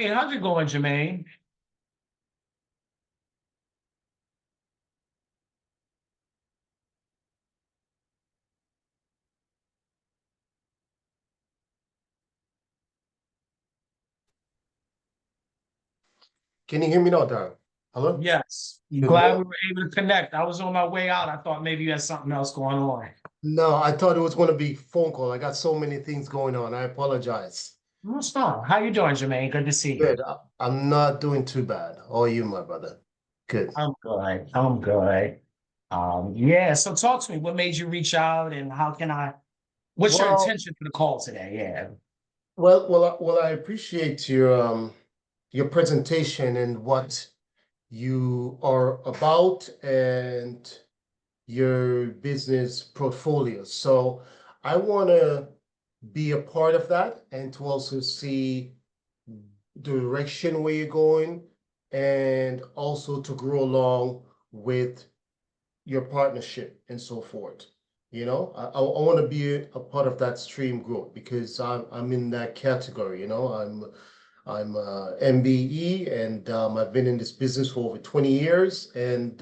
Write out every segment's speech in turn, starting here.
Hey, how's it going, Jermaine? Can you hear me now, Darrell? Hello? Yes. Good Glad morning. we were able to connect. I was on my way out. I thought maybe you had something else going on. No, I thought it was going to be phone call. I got so many things going on. I apologize. What's up? How you doing, Jermaine? Good to see you. Good. I'm not doing too bad. How are you, my brother? Good. I'm good. I'm good. Yeah. So talk to me. What made you reach out, and how can I? What's your Well, intention for the call today? Yeah. well, I appreciate your presentation and what you are about and your business portfolio. So I want to be a part of that and to also see direction where you're going and also to grow along with your partnership and so forth. I want to be a part of that stream growth because I'm in that category. I'm MBE and I've been in this business for over 20 years and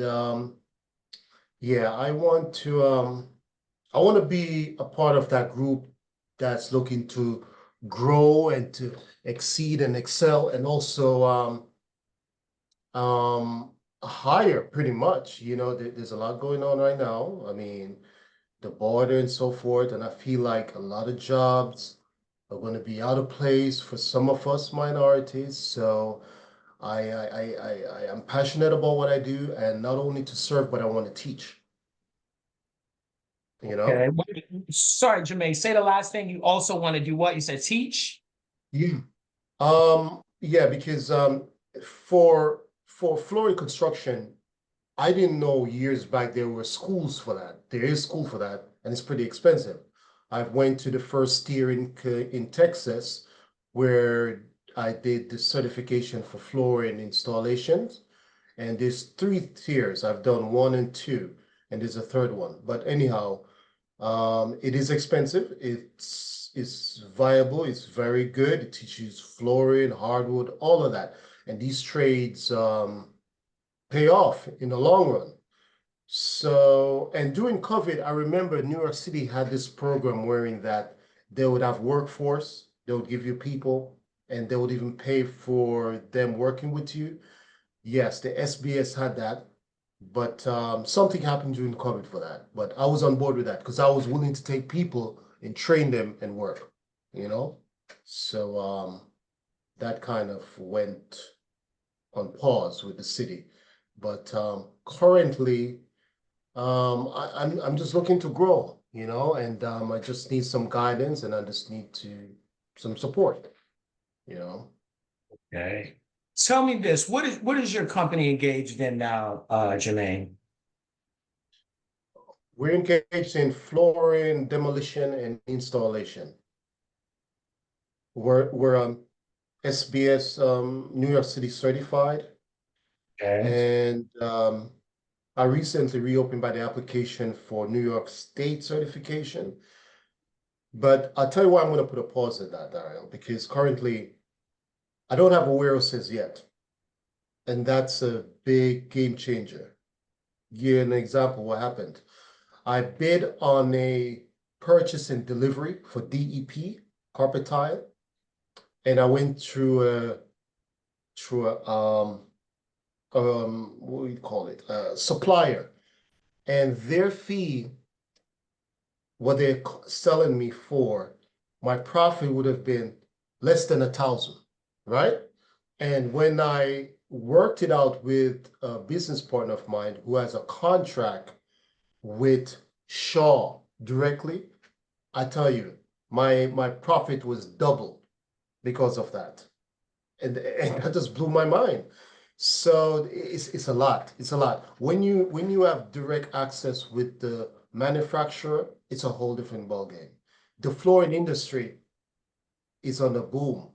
yeah, I want to be a part of that group that's looking to grow and to exceed and excel and also hire pretty much. There's a lot going on right now. I mean, the border and so forth, and I feel like a lot of jobs are going to be out of place for some of us minorities. So I am passionate about what I do, and not only to serve, but I want to teach, you know? Okay. Sorry, Jermaine. Say the last thing. You also want to do what? You said teach. Yeah. Yeah, because for flooring construction, I didn't know years back there were schools for that. There is school for that, and it's pretty expensive. I went to the first tier in Texas, where I did the certification for flooring installations, and there's three tiers. I've done one and two, and there's a third one. But anyhow, it is expensive. It's viable. It's very good. It teaches flooring, hardwood, all of that. And these trades pay off in the long run. So, and during COVID, I remember New York City had this program wherein that they would have workforce, they would give you people, and they would even pay for them working with you. Yes, the SBS had that, but something happened during COVID for that. But I was on board with that because I was willing to take people and train them and work, you know? So that kind of went on pause with the city. But currently, I'm just looking to grow, and I just need some guidance and I just need some support, you know. Okay. Tell me this. What is your company engaged in now, Jermaine? We're engaged in flooring, demolition, and installation. We're SBS New York City certified, Okay. and I recently reopened by the application for New York State certification. But I'll tell you why I'm going to put a pause at that, Dario, because currently I don't have a warehouses yet, and that's a big game changer. Give you an example what happened. I bid on a purchase and delivery for DEP carpet tile, and I went through a what do you call it, supplier, and their fee, what they're selling me for, my profit would have been less than 1,000, right? And when I worked it out with a business partner of mine who has a contract with Shaw directly, I tell you, my profit was double because of that. And that just blew my mind. So it's a lot. It's a lot. When you have direct access with the manufacturer, it's a whole different ballgame. The flooring industry is on a boom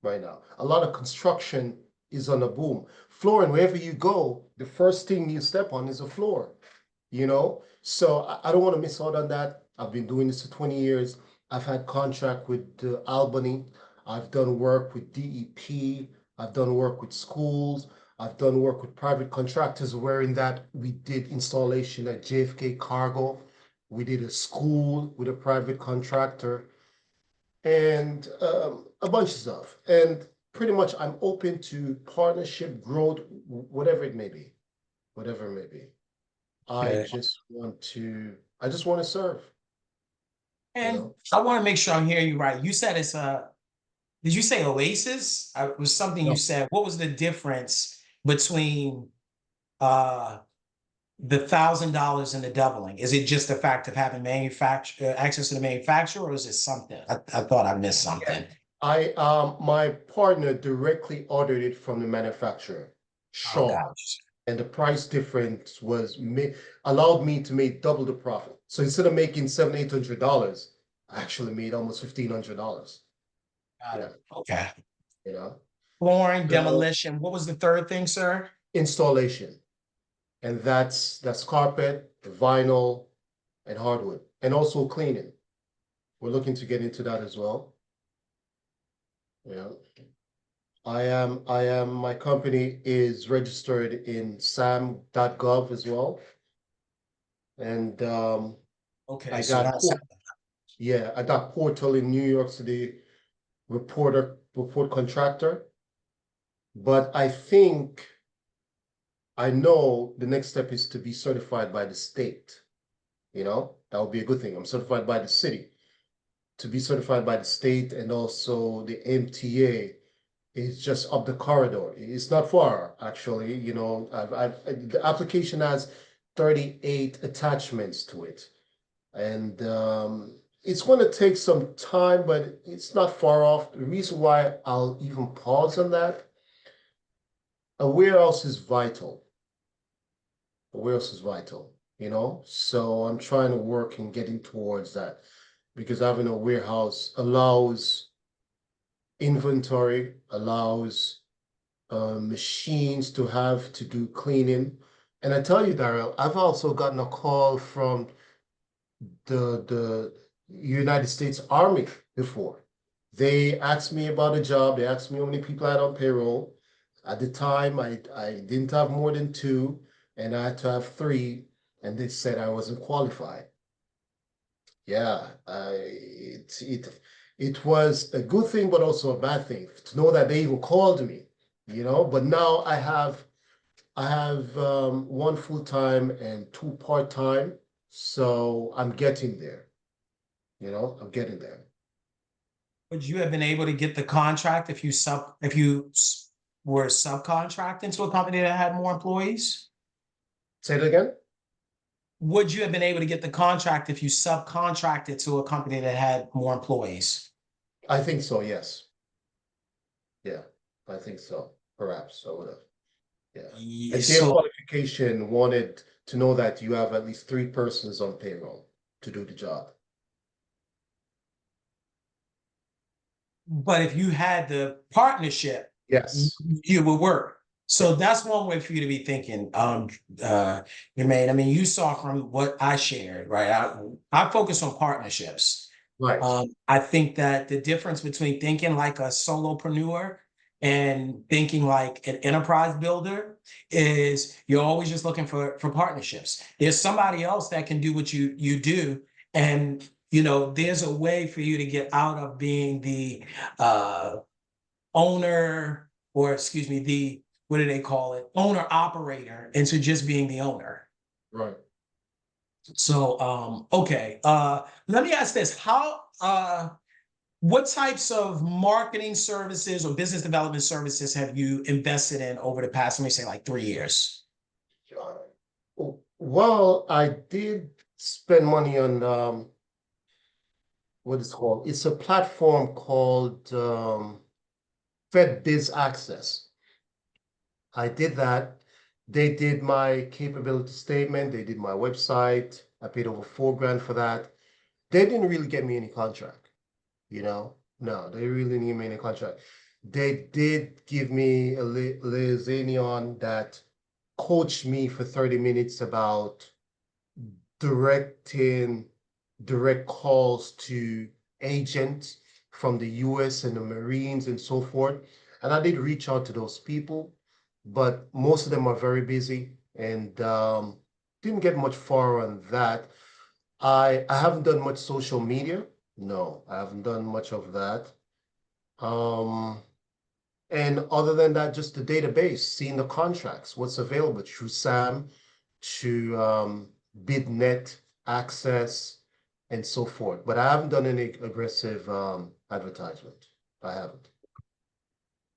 right now. A lot of construction is on a boom. Flooring, wherever you go, the first thing you step on is a floor. So I don't want to miss out on that. I've been doing this for 20 years. I've had contract with Albany. I've done work with DEP. I've done work with schools. I've done work with private contractors, wherein that we did installation at JFK Cargo. We did a school with a private contractor and a bunch of stuff. And pretty much I'm open to partnership, growth, whatever it may be, whatever it may be. I Okay. just want to serve, you And know? I want to make sure I'm hearing you right. You said it's a, did you say Oasis? It was something you No. said. What was the difference between uh the $1,000 and the doubling? Is it just the fact of having manufacture access to the manufacturer, or is it something? I thought I missed something. My partner directly ordered it from the manufacturer, Oh, Shaw, gosh. and the price difference allowed me to make double the profit. So instead of making $700-800, I actually made almost $1,500. Got Yeah, it. Okay. you know. Flooring, So demolition. What was the third thing, sir? installation, and that's carpet, vinyl, and hardwood, and also cleaning. We're looking to get into that as well. Yeah. My company is registered in sam.gov as well. And Okay, I so got, that's yeah, I got portal in New York City, report contractor. But I know the next step is to be certified by the state. That would be a good thing. I'm certified by the city. To be certified by the state and also the MTA is just up the corridor. It's not far, actually. The application has 38 attachments to it. And it's going to take some time, but it's not far off. The reason why I'll even pause on that, a warehouse is vital. A warehouse is vital. So I'm trying to work and getting towards that because having a warehouse allows inventory, allows machines to have to do cleaning. And I tell you, Darrell, I've also gotten a call from the United States Army before. They asked me about a job. They asked me how many people I had on payroll. At the time, I didn't have more than two, and I had to have three, and they said I wasn't qualified. Yeah, it was a good thing, but also a bad thing to know that they even called me. But now I have one full-time and two part-time, so I'm getting there. I'm getting there. would you have been able to get the contract if were subcontracting to a company that had more employees? Say it again. Would you have been able to get the contract if you subcontracted to a company that had more employees? I think so, yes. Yeah, I think so. Perhaps I would have. Yeah. And their So, qualification wanted to know that you have at least three persons on payroll to do the job. but if you had the partnership, Yes. you would work. So Yes. that's one way for you to be thinking, Jermaine. I mean, you saw from what I shared, right? I focus on partnerships. Right. I think that the difference between thinking like a solopreneur and thinking like an enterprise builder is you're always just looking for partnerships. There's somebody else that can do what you do, and there's a way for you to get out of being the owner, or excuse me, the what do they call it, owner operator, into just being the owner. Right. So okay, let me ask this: how what types of marketing services or business development services have you invested in over the past, let me say, like 3 years? Well, I did spend money on what is it called? It's a platform called FedBiz Access. I did that. They did my capability statement. They did my website. I paid over $4,000 for that. They didn't really get me any contract, you know? No, they really didn't give me any contract. They did give me a liaison that coached me for 30 minutes about directing direct calls to agents from the US and the Marines and so forth. And I did reach out to those people, but most of them are very busy and didn't get much far on that. I haven't done much social media. No, I haven't done much of that. Um, and other than that, just the database, seeing the contracts, what's available through SAM, to BidNet, Access, and so forth. But I haven't done any aggressive advertisement. I haven't.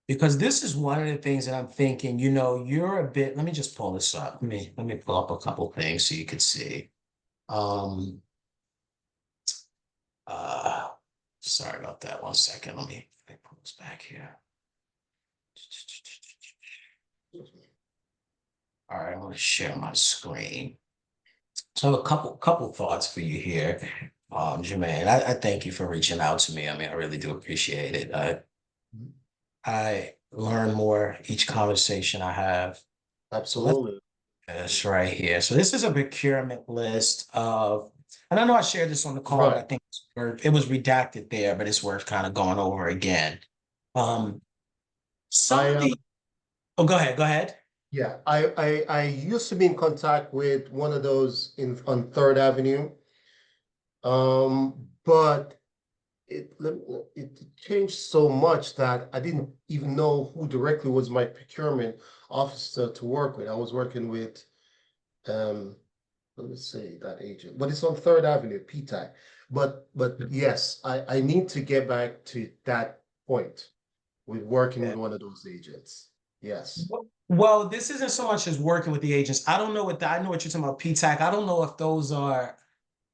Because this is one of the things that I'm thinking, you know, you're a bit, let me just pull this up. Let me pull up a couple things so you could see. Um, uh, sorry about that. 1 second. Let me pull this back here. All right, I'm going to share my screen. So I have a couple thoughts for you here, Jermaine. I thank you for reaching out to me. I mean, I really do appreciate it. I learn more each conversation I have. So let's Absolutely. this right here. So this is a procurement list of, and I know I shared this on the call, but I Right. think it was redacted there, but it's worth kind of going over again. Some I of the, oh, go ahead, go ahead. Yeah, I used to be in contact with one of those in on Third Avenue. But it changed so much that I didn't even know who directly was my procurement officer to work with. I was working with um let me see that agent, but it's on Third Avenue, PTAC. But yes, I need to get back to that point with working with one of those agents. Yes. Well, this isn't so much as working with the agents. I don't know I know what you're talking about, PTAC. I don't know if those are,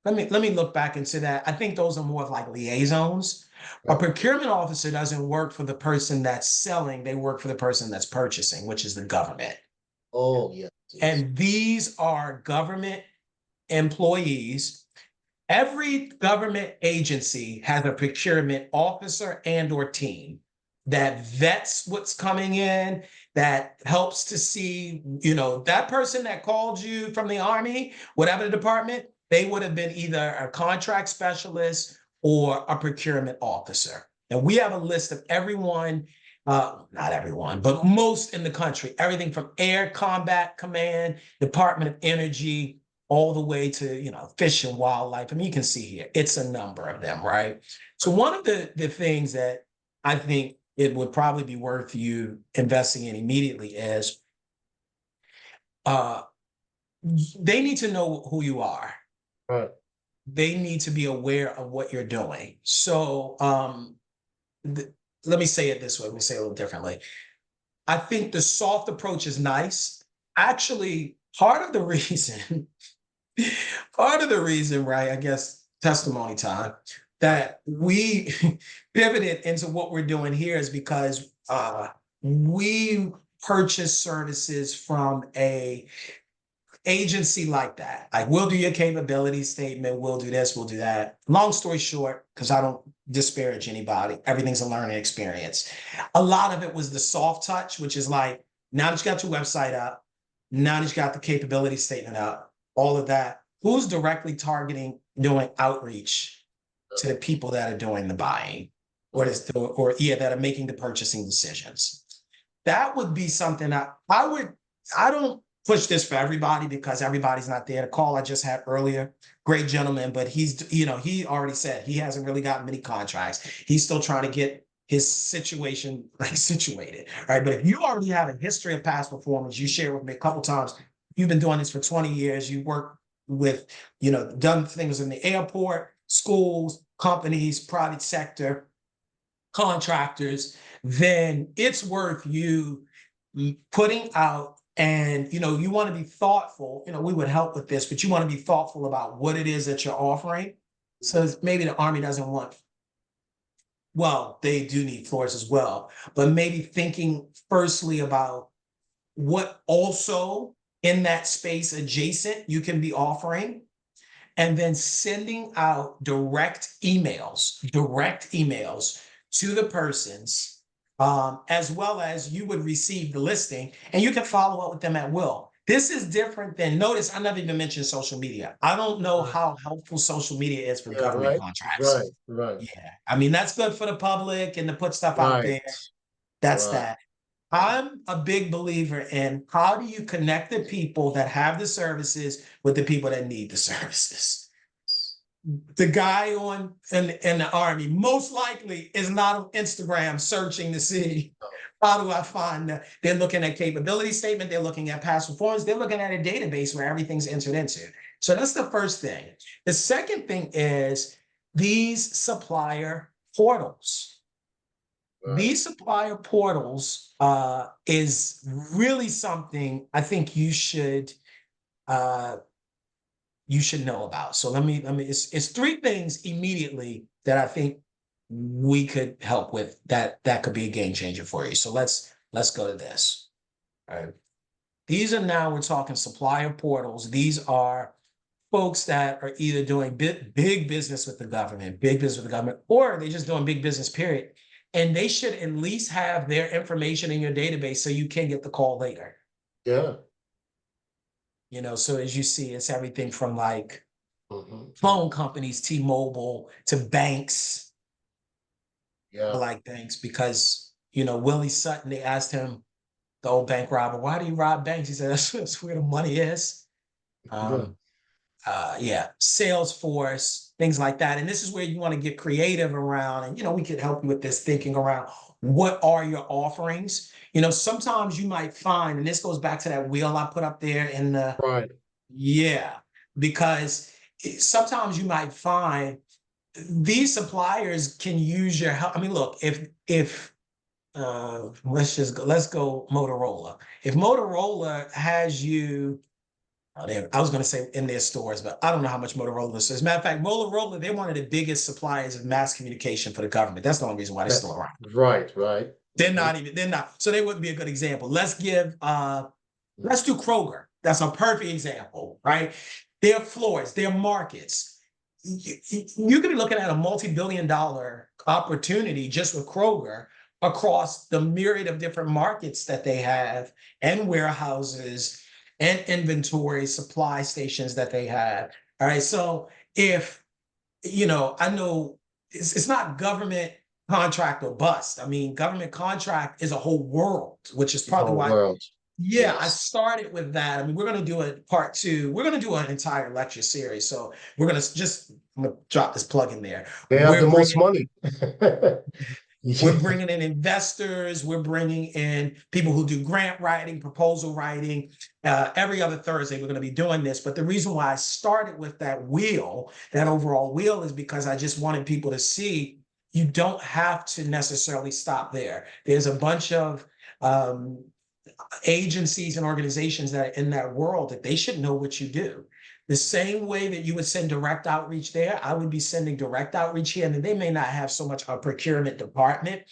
let me look back into that. I think those are more of like liaisons. A Right. procurement officer doesn't work for the person that's selling, they work for the person that's purchasing, which is the government. Oh, yes, yes. And these are government employees. Every government agency has a procurement officer and or team that vets what's coming in, that helps to see, you know, that person that called you from the Army, whatever the department, they would have been either a contract specialist or a procurement officer. And we have a list of everyone, not everyone, but most in the country, everything from Air Combat Command, Department of Energy, all the way to, you know, fish and wildlife. I mean, you can see here, it's a number of them, right? So one of the things that I think it would probably be worth you investing in immediately is uh, they need to know who you are. Right. They need to be aware of what you're doing. So let me say it this way. Let me say it a little differently. I think the soft approach is nice. Actually, part of the reason part of the reason, right, I guess testimony time, that we pivoted into what we're doing here is because we purchase services from a agency like that. Like we'll do your capability statement, we'll do this, we'll do that. Long story short, because I don't disparage anybody, everything's a learning experience. A lot of it was the soft touch, which is like, now that you got your website up, now that you got the capability statement up, all of that, who's directly targeting doing outreach to the people that are doing the buying or yeah, that are making the purchasing decisions. That would be something I don't push this for everybody because everybody's not there. The call I just had earlier, great gentleman, but he's, you know, he already said he hasn't really gotten many contracts. He's still trying to get his situation like situated, right? But if you already have a history of past performance, you shared with me a couple times, you've been doing this for 20 years, you work with, you know, done things in the airport, schools, companies, private sector, contractors, then it's worth you putting out. And you know, you want to be thoughtful, you know, we would help with this, but you want to be thoughtful about what it is that you're offering. So maybe the Army doesn't want, well, they do need floors as well, but maybe thinking firstly about what also in that space adjacent you can be offering, and then sending out direct emails to the persons, as well as you would receive the listing and you can follow up with them at will. This is different than, notice I never even mentioned social media. I don't know Right. how helpful social media is for Yeah, government right, right, contracts. right, Yeah. I mean, that's good for the public and to put stuff out right, there. That's right. that. I'm a big believer in how do you connect the people that have the services with the people that need the services. The guy in the army most likely is not on Instagram searching to see how do I find that. They're looking at capability statement, they're looking at past performance, they're looking at a database where everything's entered into. So that's the first thing. The second thing is these supplier portals. Right. These supplier portals is really something I think uh, you should know about. So let me it's three things immediately that I think we could help with that could be a game changer for you. So let's go to this. All right. These are now we're talking supplier portals. These are folks that are either doing big business with the government, big business with the government, or they're just doing big business, period. And they should at least have their information in your database so you can get the call later. Yeah. So as you see, it's everything from like phone Mhm. companies, T-Mobile, to banks, Yeah. like banks, because Willie Sutton, they asked him, the old bank robber, why do you rob banks? He said, that's where the money is. Yeah. Um, yeah, Salesforce, things like that. And this is where you want to get creative around, and we could help you with this thinking around what are your offerings. Sometimes you might find, and this goes back to that wheel I put up there in the, Right. yeah, because sometimes you might find these suppliers can use your help. I mean, look, if let's go Motorola. If Motorola has you, I was going to say in their stores, but I don't know how much Motorola is. As a matter of fact, Motorola, they're one of the biggest suppliers of mass communication for the government. That's the only reason why they're still That's around. right, right. They're not. So they wouldn't be a good example. Let's do Kroger. That's a perfect example, right? Their floors, their markets. You could be looking at a multi-billion-dollar opportunity just with Kroger across the myriad of different markets that they have and warehouses and inventory supply stations that they have. All right. So if, I know it's not government contract or bust. I mean, government contract is a whole world, which is The partly whole why, world. yeah, I Yes. started with that. I mean, we're going to do a part two. We're going to do an entire lecture series. So we're going to I'm gonna drop this plug in there. They have the We're most bringing money. we're Yeah. bringing in investors. We're bringing in people who do grant writing, proposal writing. Every other Thursday, we're going to be doing this. But the reason why I started with that overall wheel, is because I just wanted people to see you don't have to necessarily stop there. There's a bunch of um, agencies and organizations that are in that world that they should know what you do. The same way that you would send direct outreach there, I would be sending direct outreach here. And they may not have so much a procurement department.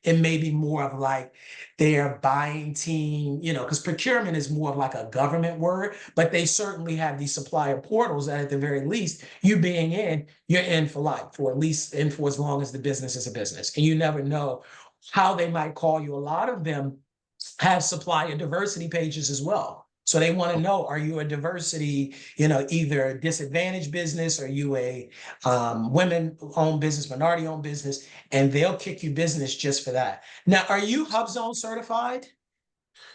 It may be more of like their buying team, because procurement is more of like a government word, but they certainly have these supplier portals that at the very least, you being in, you're in for life, for at least in for as long as the business is a business. And you never know how they might call you. A lot of them have supplier diversity pages as well. So they want to know, are you a diversity, either a disadvantaged business, or you a women-owned business, minority-owned business, and they'll kick you business just for that. Now, are you HubZone certified?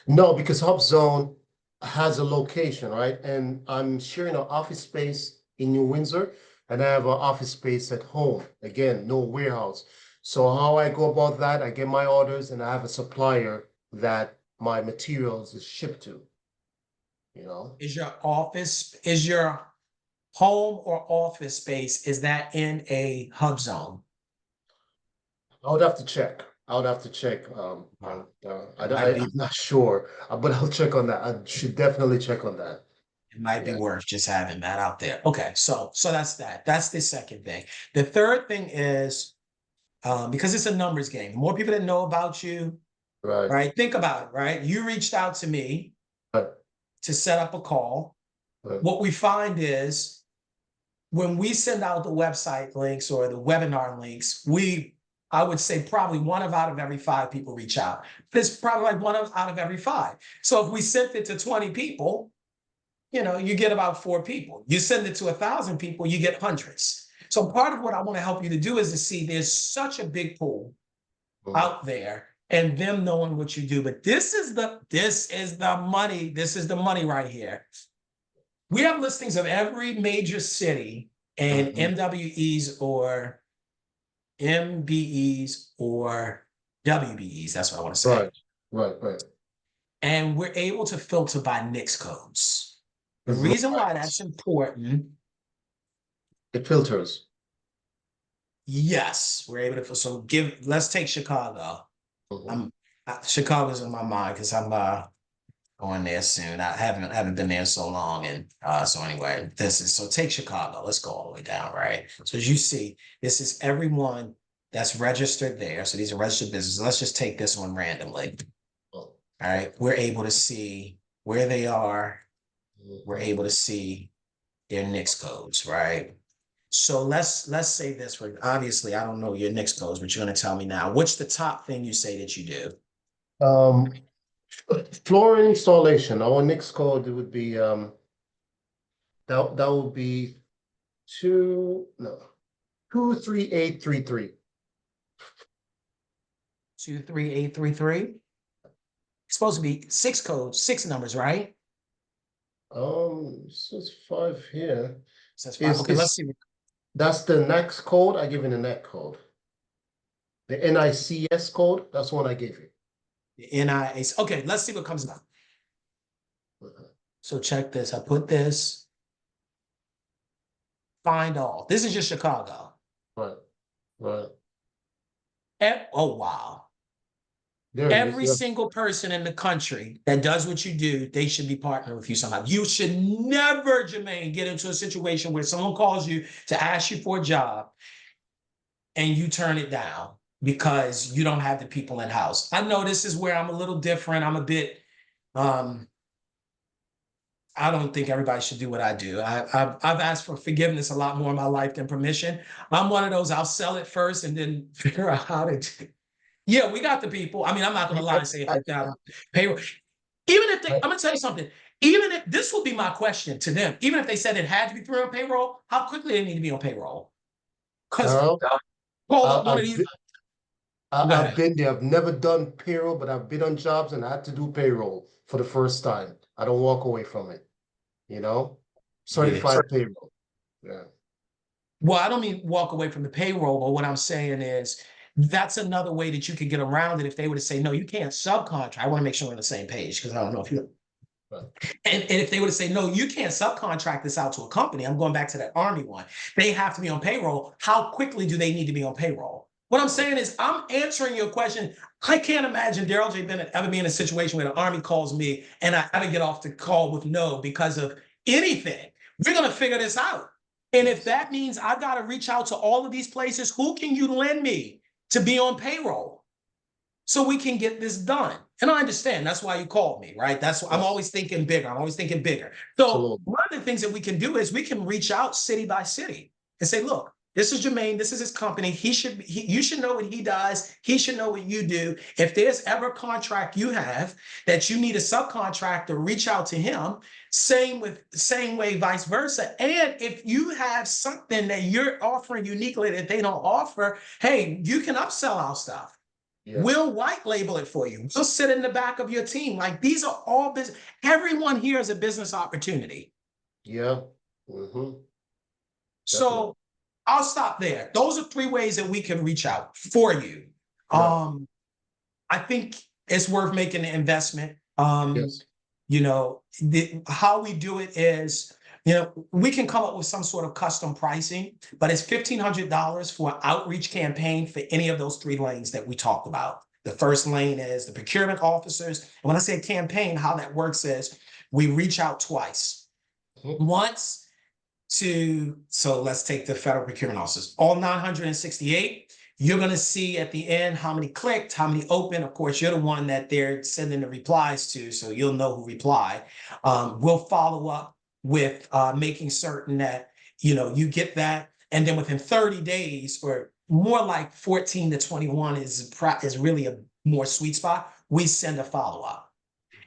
No, because HubZone has a location, right? And I'm sharing an office space in New Windsor, and I have an office space at home. Again, no warehouse. So how I go about that, I get my orders and I have a supplier that my materials is shipped to, you know? Is your home or office space, is that in a HubZone? I would have to check. I would have to check. Wow. It might I'm be not sure, but I'll check on that. I should definitely check on that. It might be Yeah. worth just having that out there. Okay, so that's that. That's the second thing. The third thing is, because it's a numbers game. The more people that know about you, Right. right? Think about it, right? You reached out to me Right. to set up a call. Right. What we find is when we send out the website links or the webinar links, we I would say probably out of every 5 people reach out. It's probably like out of every 5. So if we sent it to 20 people, you get about 4 people. You send it to 1,000 people, you get hundreds. So part of what I want to help you to do is to see there's such a big pool out there and them knowing what you do. But this is the money. This is the money right here. We have listings of every major city and MWEs or MBEs or WBEs. That's what I want to say. Right. And we're able to filter by NICS codes. The reason why that's important. It filters. Yes, we're able to. So let's take Chicago. Chicago's in my mind because I'm going there soon. I haven't been there so long, and so anyway, so take Chicago. Let's go all the way down, right? So as you see, this is everyone that's registered there. So these are registered businesses. Let's just take this one randomly. All right, we're able to see where they are. We're able to see their NICS codes, right? So let's say this. Obviously, I don't know your NICS codes, but you're going to tell me now. What's the top thing you say that you do? Flooring installation. Our NICS code would be that would be 23833. 23833. It's supposed to be 6 codes, 6 numbers, right? It says 5 here. It says 5. Okay, let's see. That's the NACS code. I give you the NAC code. The NICS code, that's one I gave you. The NICS. Okay, let's see what comes up. So check this. I put this. Find all. This is just Chicago. Right. Oh, wow. Every single person in the country that does what you do, they should be partnering with you somehow. You should never, Jermaine, get into a situation where someone calls you to ask you for a job and you turn it down because you don't have the people in house. I know this is where I'm a little different. I'm a bit, I don't think everybody should do what I do. I've asked for forgiveness a lot more in my life than permission. I'm one of those, I'll sell it first and then figure out how to do it. Yeah, we got the people. I mean, I'm not going to lie and say payroll. Even if I'm going to tell you something. Even if this would be my question to them, even if they said it had to be through on payroll, how quickly they need to be on payroll? Because I've been there. I've never done payroll, but I've been on jobs and I had to do payroll for the first time. I don't walk away from it. Certified payroll. Yeah. Well, I don't mean walk away from the payroll, but what I'm saying is that's another way that you could get around it if they were to say, no, you can't subcontract. I want to make sure we're on the same page because I don't know if you. Right. And if they were to say, no, you can't subcontract this out to a company, I'm going back to that Army one. They have to be on payroll. How quickly do they need to be on payroll? What I'm saying is I'm answering your question. I can't imagine Darrell J. Bennett ever being in a situation where the Army calls me and I got to get off the call with no because of anything. We're going to figure this out. And if that means I got to reach out to all of these places, who can you lend me to be on payroll so we can get this done? And I understand that's why you called me, right? That's why I'm always thinking bigger. I'm always thinking bigger. So one of the things that we can do is we can reach out city by city and say, look, this is Jermaine. This is his company. You should know what he does. He should know what you do. If there's ever a contract you have that you need a subcontractor, reach out to him. Same way, vice versa. And if you have something that you're offering uniquely that they don't offer, hey, you can upsell our stuff. Yeah. We'll white label it for you. We'll sit in the back of your team. Like these are all business. Everyone here is a business opportunity. Yeah. So I'll stop there. Those are 3 ways that we can reach out for you. Yeah. I think it's worth making the investment. Yes. How we do it is, we can come up with some sort of custom pricing, but it's $1,500 for an outreach campaign for any of those 3 lanes that we talked about. The first lane is the procurement officers. And when I say campaign, how that works is we reach out twice. Once so let's take the federal procurement officers, all 968. You're going to see at the end how many clicked, how many open. Of course, you're the one that they're sending the replies to, so you'll know who replied. We'll follow up with making certain that, you get that. And then within 30 days, or more like 14 to 21 is really a more sweet spot. We send a follow-up.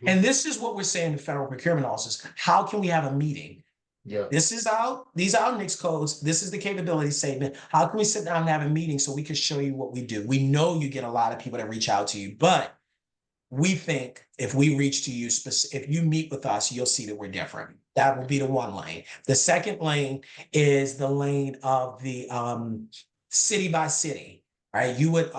And this is what we're saying to federal procurement officers. How can we have a meeting? Yeah. These are our NICS codes. This is the capability statement. How can we sit down and have a meeting so we can show you what we do? We know you get a lot of people that reach out to you, but we think if we reach to you, if you meet with us, you'll see that we're different. That will be the one lane. The second lane is the lane of the city by city, right? You would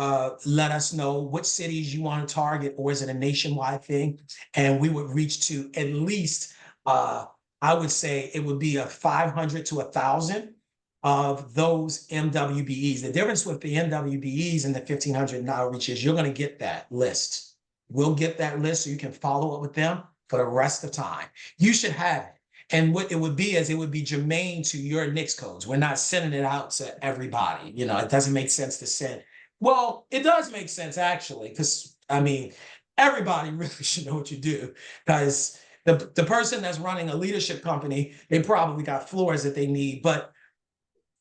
let us know what cities you want to target, or is it a nationwide thing? And we would reach to at least, I would say it would be a 500 to 1,000 of those MWBEs. The difference with the MWBEs and the 1,500 outreach is you're going to get that list. We'll get that list so you can follow up with them for the rest of the time. You should have it. And what it would be is it would be germane to your NICS codes. We're not sending it out to everybody. You know, it doesn't make sense to send. Well, it does make sense actually, because I mean, everybody really should know what you do, because the person that's running a leadership company, they probably got floors that they need. But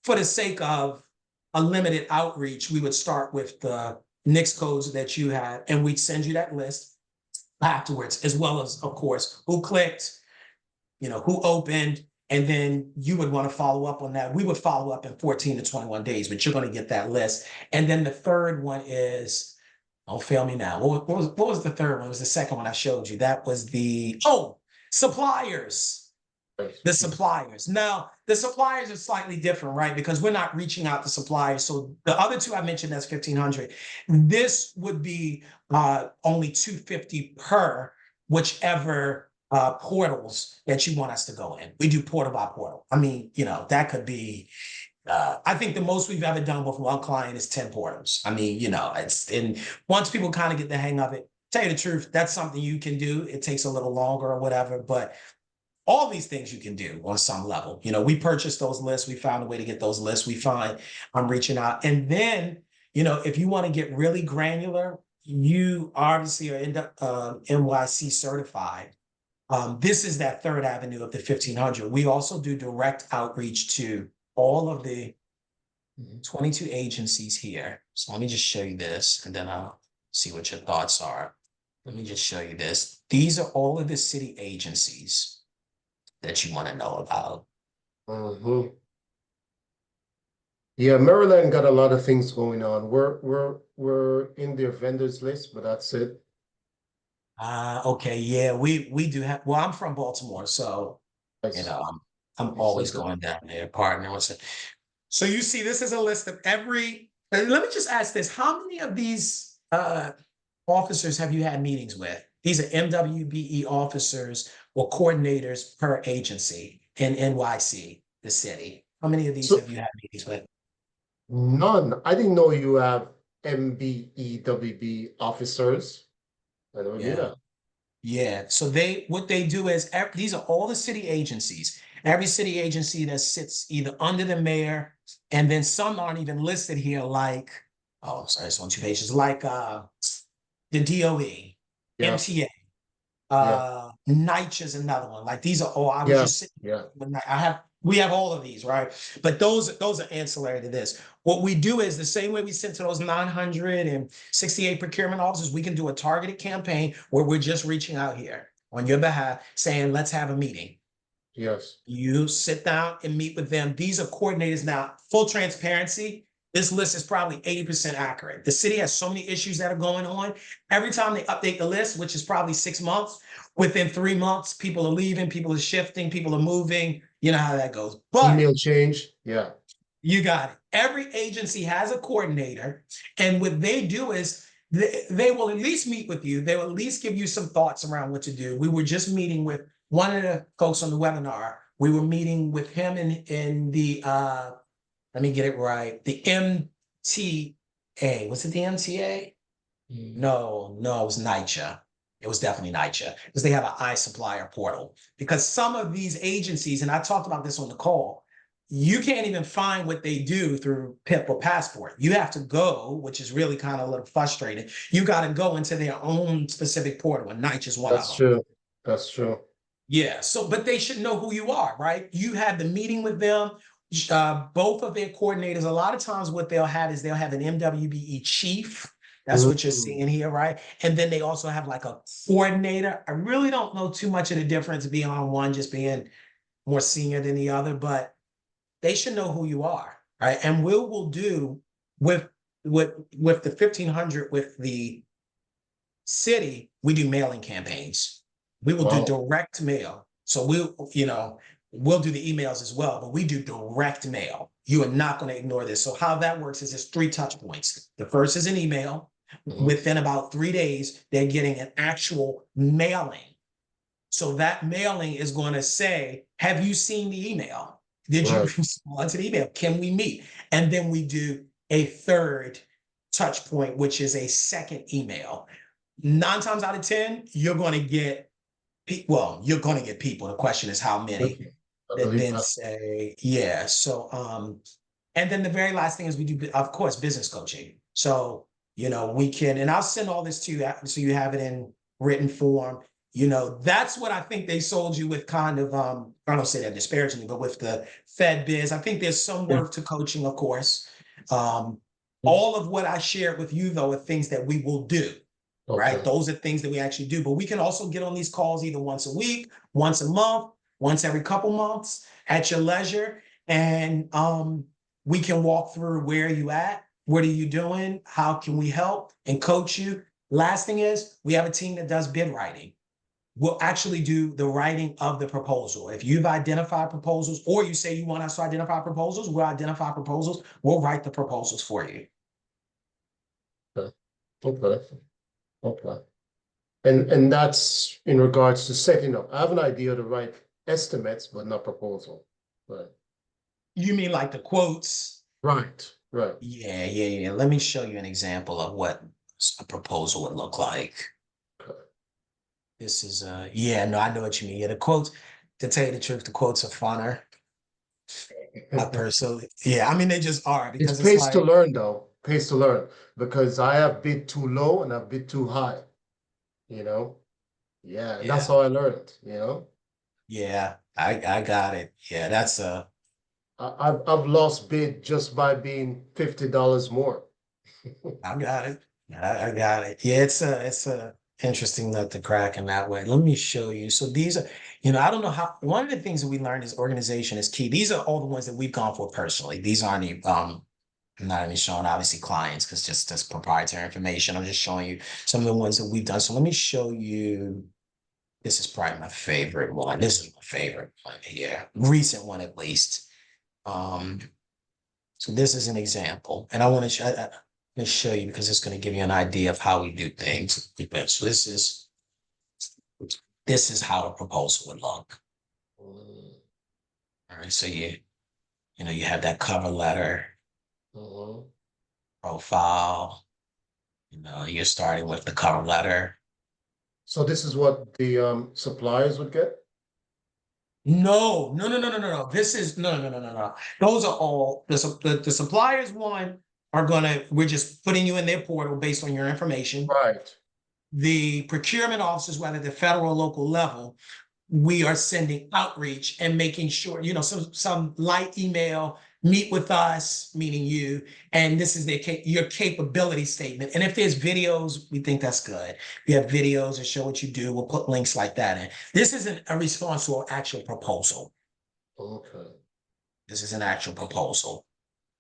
for the sake of a limited outreach, we would start with the NICS codes that you have, and we'd send you that list afterwards, as well as, of course, who clicked, you know, who opened, and then you would want to follow up on that. We would follow up in 14 to 21 days, but you're going to get that list. And then the third one is, don't fail me now. What was the third one? It was the second one I showed you. That was the, suppliers. The suppliers. Now, the suppliers are slightly different, right? Because we're not reaching out to suppliers. So the other two I mentioned, that's 1,500. This would be only 250 per whichever portals that you want us to go in. We do portal by portal. I mean, you know, that could be, I think the most we've ever done with one client is 10 portals. I mean, you know, and once people kind of get the hang of it, tell you the truth, that's something you can do. It takes a little longer or whatever, but all these things you can do on some level. You know, we purchased those lists. We found a way to get those lists. We find I'm reaching out. And then, you know, if you want to get really granular, you obviously are NYC certified. This is that third avenue of the 1,500. We also do direct outreach to all of the 22 agencies here. So let me just show you this, and then I'll see what your thoughts are. Let me just show you this. These are all of the city agencies that you want to know about. Yeah, Maryland got a lot of things going on. We're in their vendors list, but that's it. Okay, yeah, we do have. Well, I'm from Baltimore, so you know, I'm always going down there partnering with it. So you see, this is a list of every. Let me just ask this: how many of these officers have you had meetings with? These are MWBE officers or coordinators per agency in NYC, the city. How many of these have you had meetings with? None. I didn't know you have MBEWB officers. I never knew that. Yeah. So what they do is these are all the city agencies. Every city agency that sits either under the mayor, and then some aren't even listed here, like, oh, sorry, it's on 2 pages, like the DOE, MTA. NYCHA is another one. Like these are all, I was just sitting, we have all of these, right? But those are ancillary to this. What we do is the same way we sent to those 968 procurement officers, we can do a targeted campaign where we're just reaching out here on your behalf saying, let's have a meeting. Yes. You sit down and meet with them. These are coordinators. Now, full transparency, this list is probably 80% accurate. The city has so many issues that are going on. Every time they update the list, which is probably 6 months, within 3 months, people are leaving, people are shifting, people are moving. You know how that goes. But email change. Yeah. You got it. Every agency has a coordinator. And what they do is they will at least meet with you. They will at least give you some thoughts around what to do. We were just meeting with one of the folks on the webinar. We were meeting with him in the let me get it right. The MTA. Was it the MTA? No, it was NYCHA. It was definitely NYCHA, because they have an iSupplier portal. Because some of these agencies, and I talked about this on the call, you can't even find what they do through PIP or Passport. You have to go, which is really kind of a little frustrating. You got to go into their own specific portal, and NYCHA is one of them. That's true. That's true. Yeah. So, but they should know who you are, right? You had the meeting with them. Both of their coordinators, a lot of times what they'll have is they'll have an MWBE chief. That's what you're Mm. seeing here, right? And then they also have like a coordinator. I really don't know too much of the difference beyond one just being more senior than the other, but they should know who you are, right? And we'll do with with the 1,500 with the city, we do mailing campaigns. We will do Wow. direct mail. So we'll do the emails as well, but we do direct mail. You are not going to ignore this. So how that works is it's 3 touch points. The first is an email. Mhm. Within about 3 days, they're getting an actual mailing. So that mailing is going to say, have you seen the email? Did you Right. respond to the email? Can we meet? And then we do a third touch point, which is a second email. 9 times out of 10, you're going to get you're going to get people. The question is how many I that believe then that. say, yeah. So, and then the very last thing is we do, of course, business coaching. So, we can, and I'll send all this to you so you have it in written form. That's what I think they sold you with kind of, I don't say that disparagingly, but with the Fed biz. I think there's some Yeah. work to coaching, of course. All of what I shared with you, though, are things that we will do. Right? Okay. Those are things that we actually do, but we can also get on these calls either once a week, once a month, once every couple months at your leisure. And we can walk through where are you at, what are you doing, how can we help and coach you. Last thing is we have a team that does bid writing. We'll actually do the writing of the proposal. If you've identified proposals or you say you want us to identify proposals, we'll identify proposals. We'll write the proposals for you. Okay. Okay. Okay. And that's in regards to setting up. I have an idea to write estimates, but not proposal. Right. You mean like the quotes? Right. Right. Yeah. Let me show you an example of what a proposal would look like. Okay. This is yeah, no, I know what you mean. Yeah, the quotes, to tell you the truth, the quotes are funner. I personally, yeah, I mean they just are It's because it's pays to like, learn though. Pays to learn because I have bid too low and I've bid too high, you know? Yeah, and that's yeah, how I learned. yeah, I got it. Yeah, that's I've lost bid just by being $50 more. I got it. I got it. Yeah, it's a interesting nut to crack in that way. Let me show you. So these are, I don't know how. One of the things that we learned is organization is key. These are all the ones that we've gone for personally. These aren't I'm not even showing obviously clients because just that's proprietary information. I'm just showing you some of the ones that we've done. So let me show you. This is probably my favorite one. This is my favorite one here, recent one at least. Um, so this is an example, and I want to show you because it's going to give you an idea of how we do things. So this is how a proposal would look. All right, so you have that cover letter, Mhm. profile. You're starting with the cover letter. So this is what the suppliers would get? No. This is no. Those are all the suppliers one we're just putting you in their portal based on your information. Right. The procurement officers, whether the federal or local level, we are sending outreach and making sure, some light email, meet with us, meaning you, and this is your capability statement. And if there's videos, we think that's good. If you have videos and show what you do, we'll put links like that in. This isn't a response to an actual proposal. Okay. This is an actual proposal.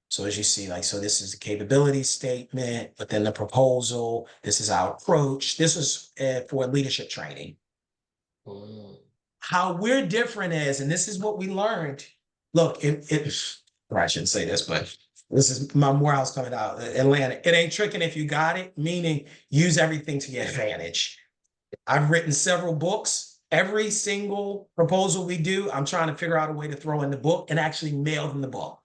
So as you see, so this is the capability statement, but then the proposal, this is our approach. This is for leadership training. Mm. How we're different is, and this is what we learned. Look, or I shouldn't say this, but this is my Morehouse coming out, Atlanta. It ain't tricking if you got it, meaning use everything to your advantage. I've written several books. Every single proposal we do, I'm trying to figure out a way to throw in the book and actually mail them the book.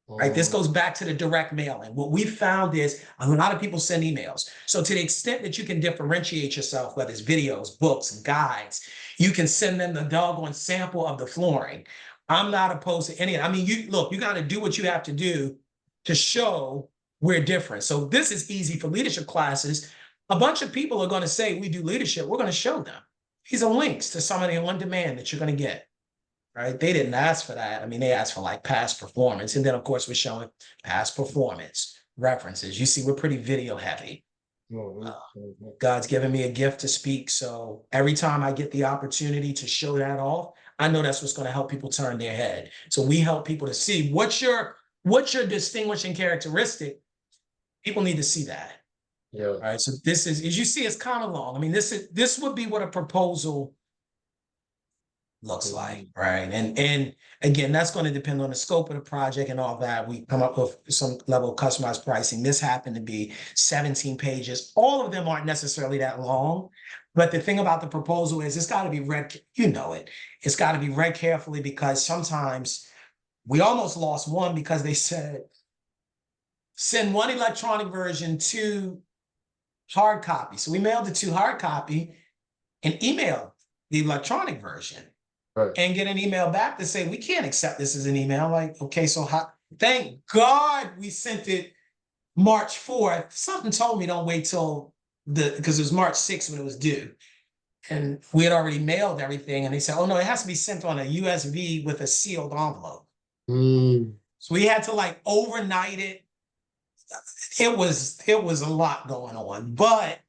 Right. This Mm. goes back to the direct mailing. What we found is a lot of people send emails. So to the extent that you can differentiate yourself, whether it's videos, books, guides, you can send them the doggone sample of the flooring. I'm not opposed to any. I mean, you got to do what you have to do to show we're different. So this is easy for leadership classes. A bunch of people are going to say we do leadership. We're going to show them. These are links to some of the on demand that you're going to get. right? They didn't ask for that. I mean, they asked for like past performance. And then of course we're showing past performance references. You see, we're pretty video heavy. God's given me a gift to speak. So every time I get the opportunity to show that off, I know that's what's going to help people turn their head. So we help people to see what's your distinguishing characteristic. People need to see that. Yeah. All right. So this is, as you see, it's kind of long. I mean, this would be what a proposal looks like, right? And again, that's going to depend on the scope of the project and all that. We come up with some level of customized pricing. This happened to be 17 pages. All of them aren't necessarily that long, but the thing about the proposal is it's got to be read, you know it. It's got to be read carefully because sometimes we almost lost one because they said, send one electronic version to hard copy. So we mailed it to hard copy and emailed the electronic version. Right. And get an email back to say, we can't accept this as an email. Like, okay, so thank God we sent it March 4th. Something told me don't wait till because it was March 6th when it was due. And we had already mailed everything. And they said, oh no, it has to be sent on a USB with a sealed envelope. So we had to like overnight it. It was a lot going on, but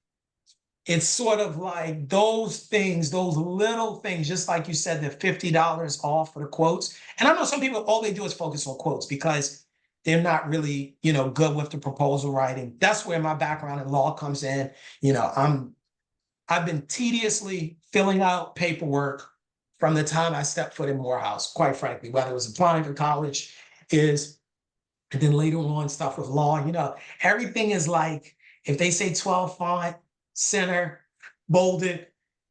it's sort of like those things, those little things, just like you said, the $50 off for the quotes. And I know some people, all they do is focus on quotes because they're not really, good with the proposal writing. That's where my background in law comes in. I've been tediously filling out paperwork from the time I stepped foot in Morehouse, quite frankly, whether it was applying for college and then later on stuff with law, everything is like, if they say 12 font, center, bolded,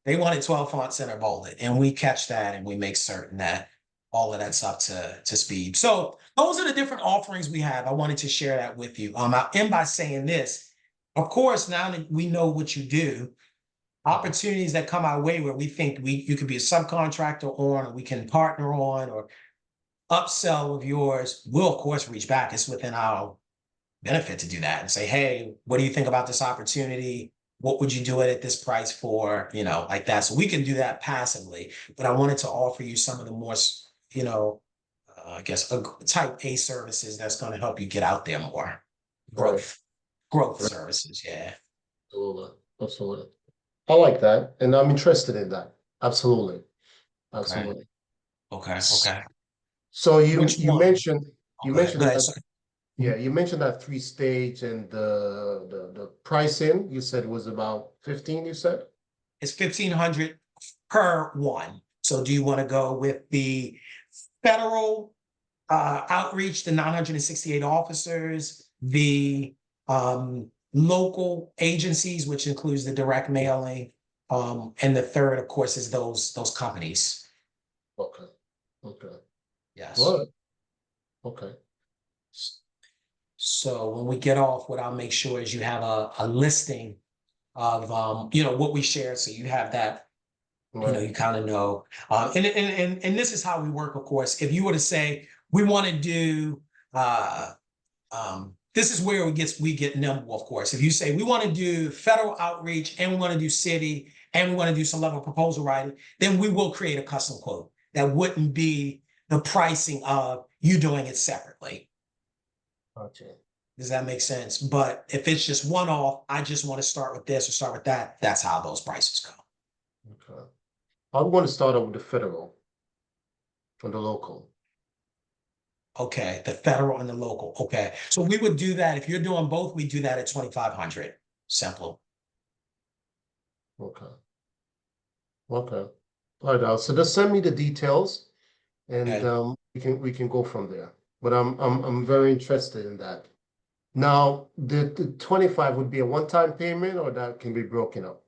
they wanted 12 font, center, bolded. And we catch that and we make certain that all of that's up to speed. So those are the different offerings we have. I wanted to share that with you. I'll end by saying this. Of course, now that we know what you do, opportunities that come our way where we think you could be a subcontractor on, or we can partner on, or upsell of yours, we'll of course reach back. It's within our benefit to do that and say, hey, what do you think about this opportunity? What would you do it at this price for? Like that. So we can do that passively, but I wanted to offer you some of the more, I guess, type A services that's going to help you get out there more. Growth services. Yeah. Absolutely. I like that. And I'm interested in that. Absolutely. Okay. So you mentioned that. that, yeah, you mentioned that 3-stage and the pricing, you said was about 15, you said? It's 1,500 per one. So do you want to go with the federal outreach, the 968 officers, the local agencies, which includes the direct mailing, and the third, of course, is those companies. Okay. Yes. What? Okay. So when we get off, what I'll make sure is you have a listing of what we share, so you have that. Right. You kind of know. And this is how we work, of course. If you were to say we want to do this is where we get nimble, of course. If you say we want to do federal outreach and we want to do city and we want to do some level of proposal writing, then we will create a custom quote that wouldn't be the pricing of you doing it separately. Okay. Does that make sense? But if it's just one off, I just want to start with this or start with that, that's how those prices go. Okay. I'm going to start off with the federal and the local. Okay, the federal and the local. Okay, so we would do that. If you're doing both, we do that at 2,500. Simple. Okay. All right, so just send me the details, and we can go from there. But I'm very interested in that. Now, the 25 would be a one-time payment, or that can be broken up?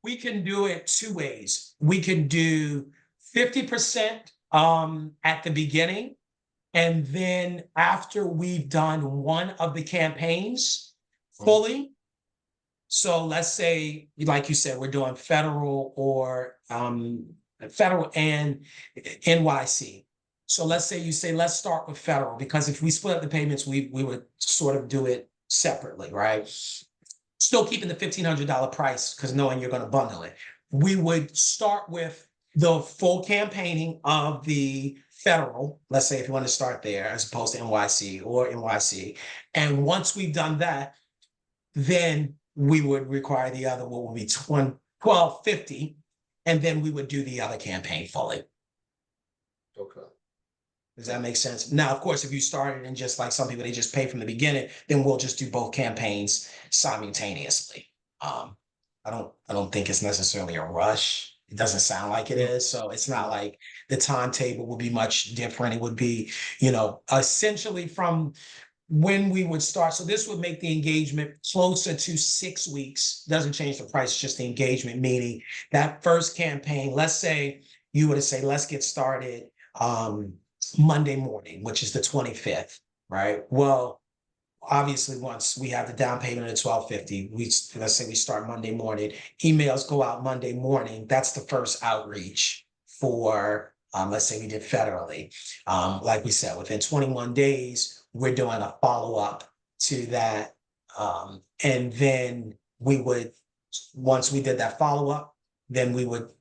We can do it two ways. We can do 50% at the beginning, and then after we've done one of the campaigns fully. So let's say, like you said, we're doing federal or federal and NYC. So let's say you say, let's start with federal, because if we split up the payments, we would sort of do it separately, right? Still keeping the $1,500 price, because knowing you're going to bundle it. We would start with the full campaigning of the federal, let's say if you want to start there as opposed to NYC or NYC. And once we've done that, then we would require the other, what would be 1250, and then we would do the other campaign fully. Okay. Does that make sense? Now, of course, if you started and just like some people, they just pay from the beginning, then we'll just do both campaigns simultaneously. I don't think it's necessarily a rush. It doesn't sound like it is. So it's not like the timetable will be much different. It would be, essentially from when we would start. So this would make the engagement closer to 6 weeks. Doesn't change the price, just the engagement, meaning that first campaign, let's say you were to say, let's get started Monday morning, which is the 25th, right? Well, obviously, once we have the down payment of 1250, let's say we start Monday morning, emails go out Monday morning. That's the first outreach for, let's say we did federally. Like we said, within 21 days, we're doing a follow-up to that. And then we would, once we did that follow-up, then we would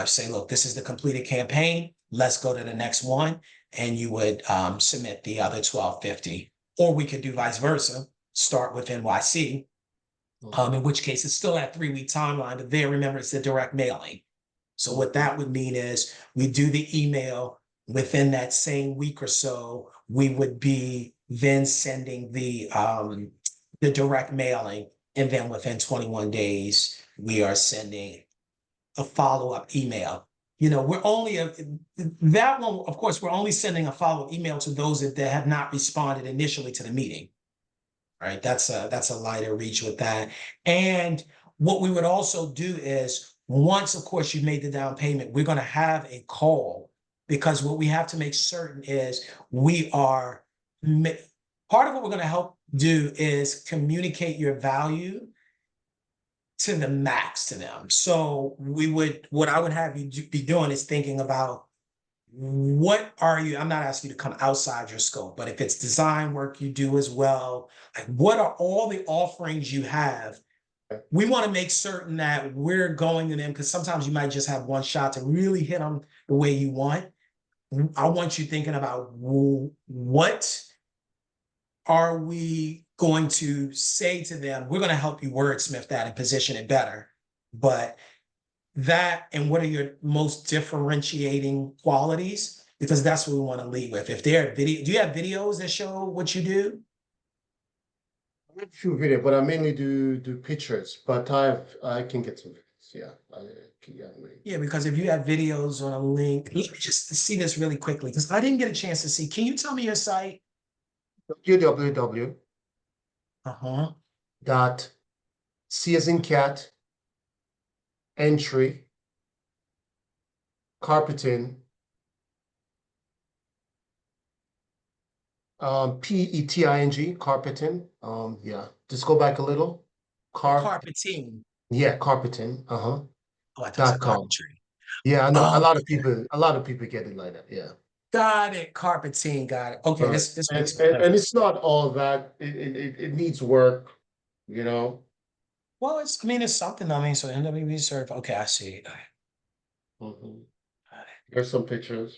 say, look, this is the completed campaign. Let's go to the next one. And you would submit the other 1250. Or we could do vice versa, start with NYC, in which case it's still that 3-week timeline, but there, remember, it's the direct mailing. So what that would mean is we do the email within that same week or so, we would be then sending the direct mailing, and then within 21 days, we are sending a follow-up email. We're only that one, of course, we're only sending a follow-up email to those that have not responded initially to the meeting. Right. That's a lighter reach with that. And what we would also do is once, of course, you've made the down payment, we're going to have a call, because what we have to make certain is part of what we're going to help do is communicate your value to the max to them. So what I would have you be doing is thinking about, what are you, I'm not asking you to come outside your scope, but if it's design work you do as well, like what are all the offerings you have? We want to make certain that we're going to them, because sometimes you might just have one shot to really hit them the way you want. I want you thinking about, what are we going to say to them? We're going to help you wordsmith that and position it better. But that, and what are your most differentiating qualities? Because that's what we want to lead with. If there are do you have videos that show what you do? I have a few videos, but I mainly do pictures. But I can get some videos. Yeah, Yeah, because if you have videos on a link, let me just see this really quickly, because I didn't get a chance to see. Can you tell me your site? www. Dot C as in cat, entry, carpeting, PETING, carpeting. Yeah, just go back a little. Carpeting. Yeah, carpeting. Oh, I thought it was carpentry. Yeah, I know Oh, a lot of people get it like that. Yeah. got it. Carpeting, got it. Okay, this makes sense. And it's not all that. It needs work, you know. Well, it's something. I mean, so NWB certified. Okay, I see. There's some pictures.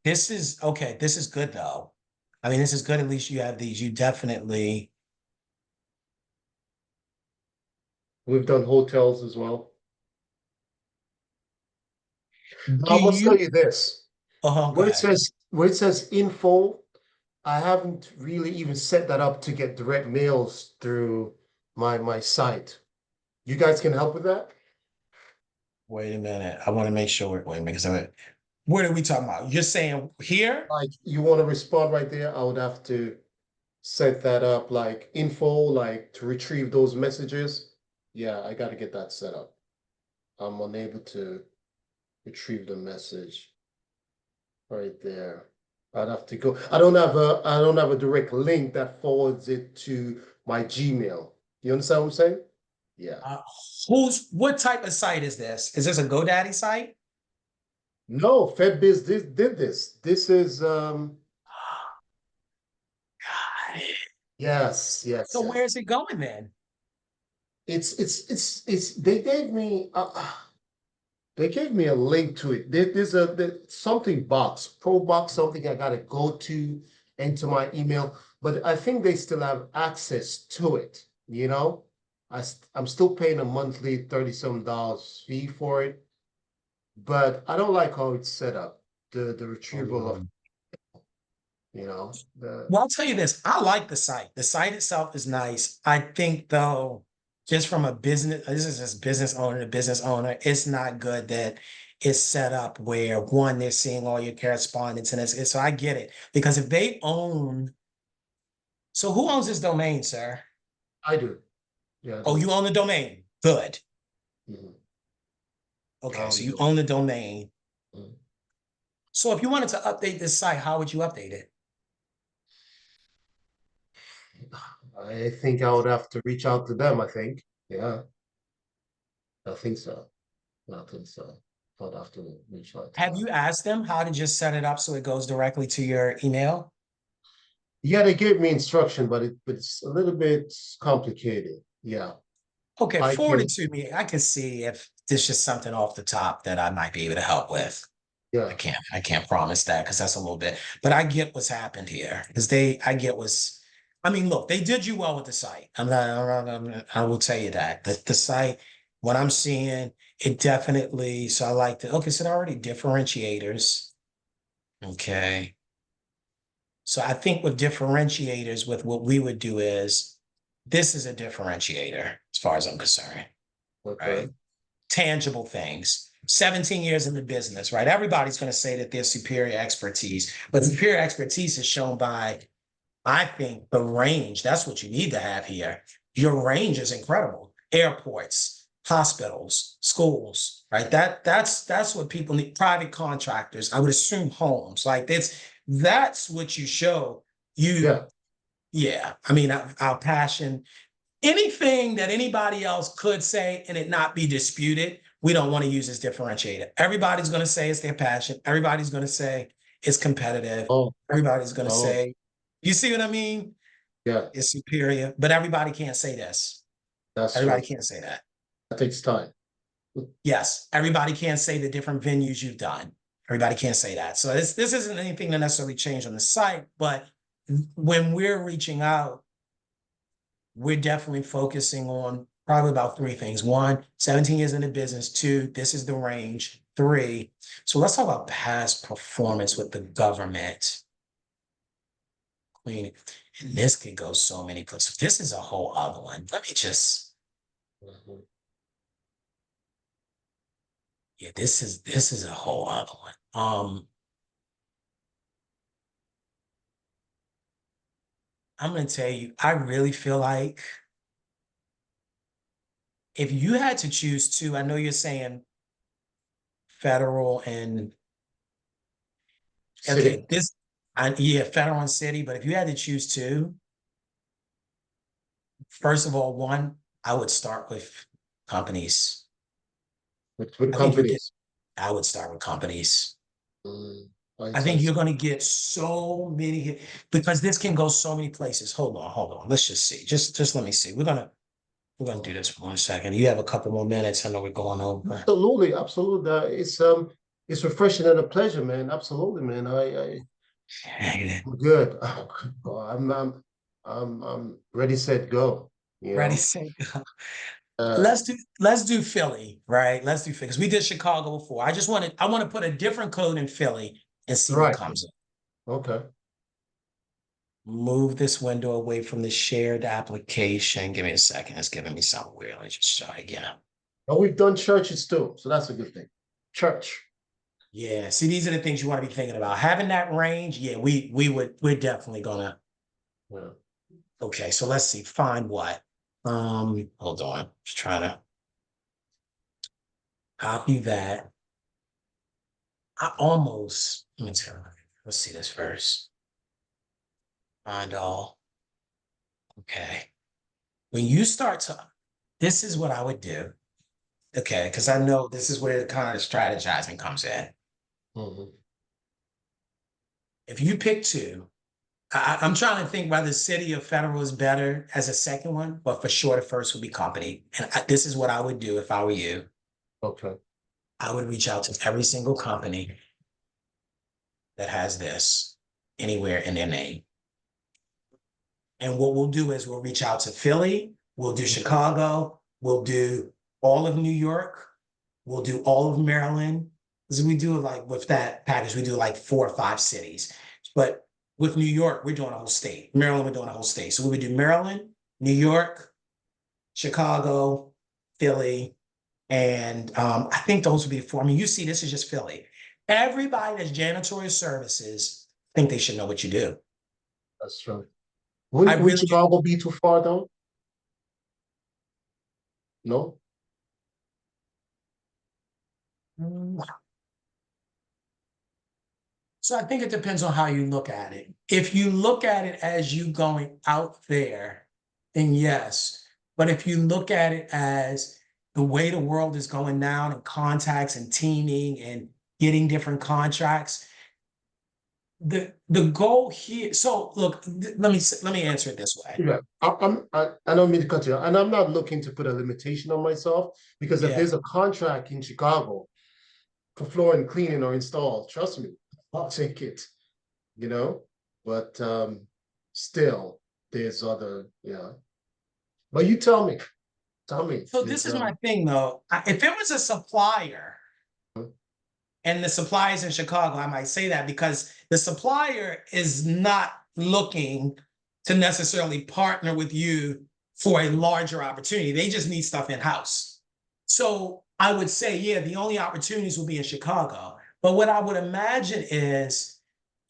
This is okay. This is good though. I mean, this is good. At least you have these. You definitely. We've done hotels as well. Do I must tell you? you this. Oh, go ahead. Where it says info, I haven't really even set that up to get direct mails through my site. You guys can help with that? Wait a minute. I want to make sure. Wait a minute. Because what are we talking about? You're saying here? Like you want to respond right there, I would have to set that up, like info, like to retrieve those messages. Yeah, I got to get that set up. I'm unable to retrieve the message right there. I'd have to go. I don't have a direct link that forwards it to my Gmail. You understand what I'm saying? Yeah. What type of site is this? Is this a GoDaddy site? No, FedBiz did this. This is God. yes. So where is it going then? It's they gave me They gave me a link to it. There's something box, pro box, something I gotta go to enter my email, but I think they still have access to it, you know? I'm still paying a monthly $30-some fee for it, but I don't like how it's set up. The retrieval of, the Well, I'll tell you this, I like the site. The site itself is nice. I think though, just from a business, this is just business owner to business owner, it's not good that it's set up where one, they're seeing all your correspondence and so I get it. Because if they own, so who owns this domain, sir? I do. Yeah, I Oh, do. you own the domain. Good. Mhm. Okay, so you Um, own the domain. mhm. So if you wanted to update this site, how would you update it? I think I would have to reach out to them, I think. Yeah, I think so. I think so. I'd have to reach out to Have them. you asked them how to just set it up so it goes directly to your email? Yeah, they gave me instruction, but it's a little bit complicated. Yeah, Okay, I forward can. it to me. I can see if there's just something off the top that I might be able to help with. Yeah. I can't promise that because that's a little bit, but I get what's happened here because I get I mean, look, they did you well with the site. I will tell you that the site, what I'm seeing, it definitely, so I like to, okay, so they're already differentiators. Okay. So I think with differentiators, with what we would do is this is a differentiator as far as I'm concerned, Okay. right? Tangible things. 17 years in the business, right? Everybody's going to say that there's superior expertise, but superior expertise is shown by, I think, the range. That's what you need to have here. Your range is incredible. Airports, hospitals, schools, right? That's what people need. Private contractors, I would assume homes. Like that's what you show. You, Yeah. yeah. I mean, our passion, anything that anybody else could say and it not be disputed, we don't want to use as differentiator. Everybody's going to say it's their passion. Everybody's going to say it's competitive. Oh, Everybody's going to oh, say, you see what I mean? yeah. It's superior, but everybody can't say this. That's Everybody true. can't say that. That takes time. Yes, everybody can't say the different venues you've done. Everybody can't say that. So this isn't anything to necessarily change on the site, but when we're reaching out, we're definitely focusing on probably about three things. One, 17 years in the business. Two, this is the range. Three, so let's talk about past performance with the government. Clean. And this can go so many places. This is a whole other one. Let me just, Mhm. yeah, this is a whole other one. I'm gonna tell you, I really feel like if you had to choose two, I know you're saying federal and City. okay, yeah, federal and city, but if you had to choose two, first of all, one, I would start with companies. With I think you get, companies. I would start with companies. Mm, I right, think sense. you're going to get so many because this can go so many places. Hold on. Let's just see. Just let me see. We're gonna do this for 1 second. You have a couple more minutes. I know we're going over. Absolutely, absolutely. It's refreshing and a pleasure, man. Absolutely, man. I'm good. I'm ready, set, go. You Ready, know. set, go. Uh, Let's do Philly, right? Let's do Philly because we did Chicago before. I want to put a different code in Philly and see what right. comes up. Okay. Move this window away from the shared application. Give me a second. It's giving me something weird. Let's just try again. And we've done churches too, so that's a good thing. Church. Yeah. See, these are the things you want to be thinking about. Having that range, yeah, we're definitely gonna. Yeah. Okay, so let's see. Find what? Hold on. Just trying to copy that. I almost let me tell you. Let's see this first. Find all. Okay. When you start to, this is what I would do. Okay, because I know this is where the kind of strategizing comes in. Mhm. If you pick two, I'm trying to think whether city or federal is better as a second one, but for sure the first would be company. And this is what I would do if I were you. Okay. I would reach out to every single company that has this anywhere in their name. And what we'll do is we'll reach out to Philly, we'll do Chicago, we'll do all of New York, we'll do all of Maryland. Because we do like with that package, we do like 4 or 5 cities. But with New York, we're doing a whole state. Maryland, we're doing a whole state. So we would do Maryland, New York, Chicago, Philly, and I think those would be 4. I mean, you see, this is just Philly. Everybody that's janitorial services think they should know what you do. That's true. I Would really Chicago be too far though? No? do. So I think it depends on how you look at it. If you look at it as you going out there, then yes. But if you look at it as the way the world is going down and contacts and teaming and getting different contracts, the goal here. So look, let me answer it this way. Yeah, I don't mean to cut you, and I'm not looking to put a limitation on myself because if Yeah. there's a contract in Chicago for floor and cleaning or install, trust me, I'll take it, you know. But still, there's other, yeah. But you tell me, So this is my thing though. If it was a supplier and the supplier's in Chicago, I might say that because the supplier is not looking to necessarily partner with you for a larger opportunity. They just need stuff in-house. So I would say, yeah, the only opportunities will be in Chicago. But what I would imagine is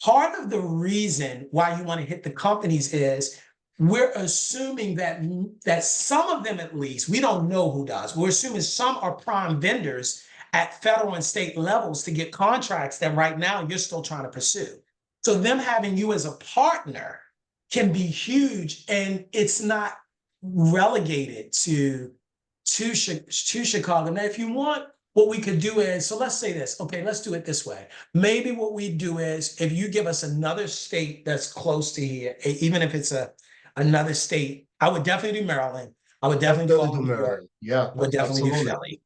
part of the reason why you want to hit the companies is we're assuming that some of them, at least, we don't know who does. We're assuming some are prime vendors at federal and state levels to get contracts that right now you're still trying to pursue. So them having you as a partner can be huge, and it's not relegated to Chicago. Now, if you want, what we could do is, so let's say this, okay, let's do it this way. Maybe what we do is, if you give us another state that's close to here, even if it's another state, I would definitely do Maryland. I would definitely do all of New York. Maryland. Yeah, I would definitely do absolutely. Philly.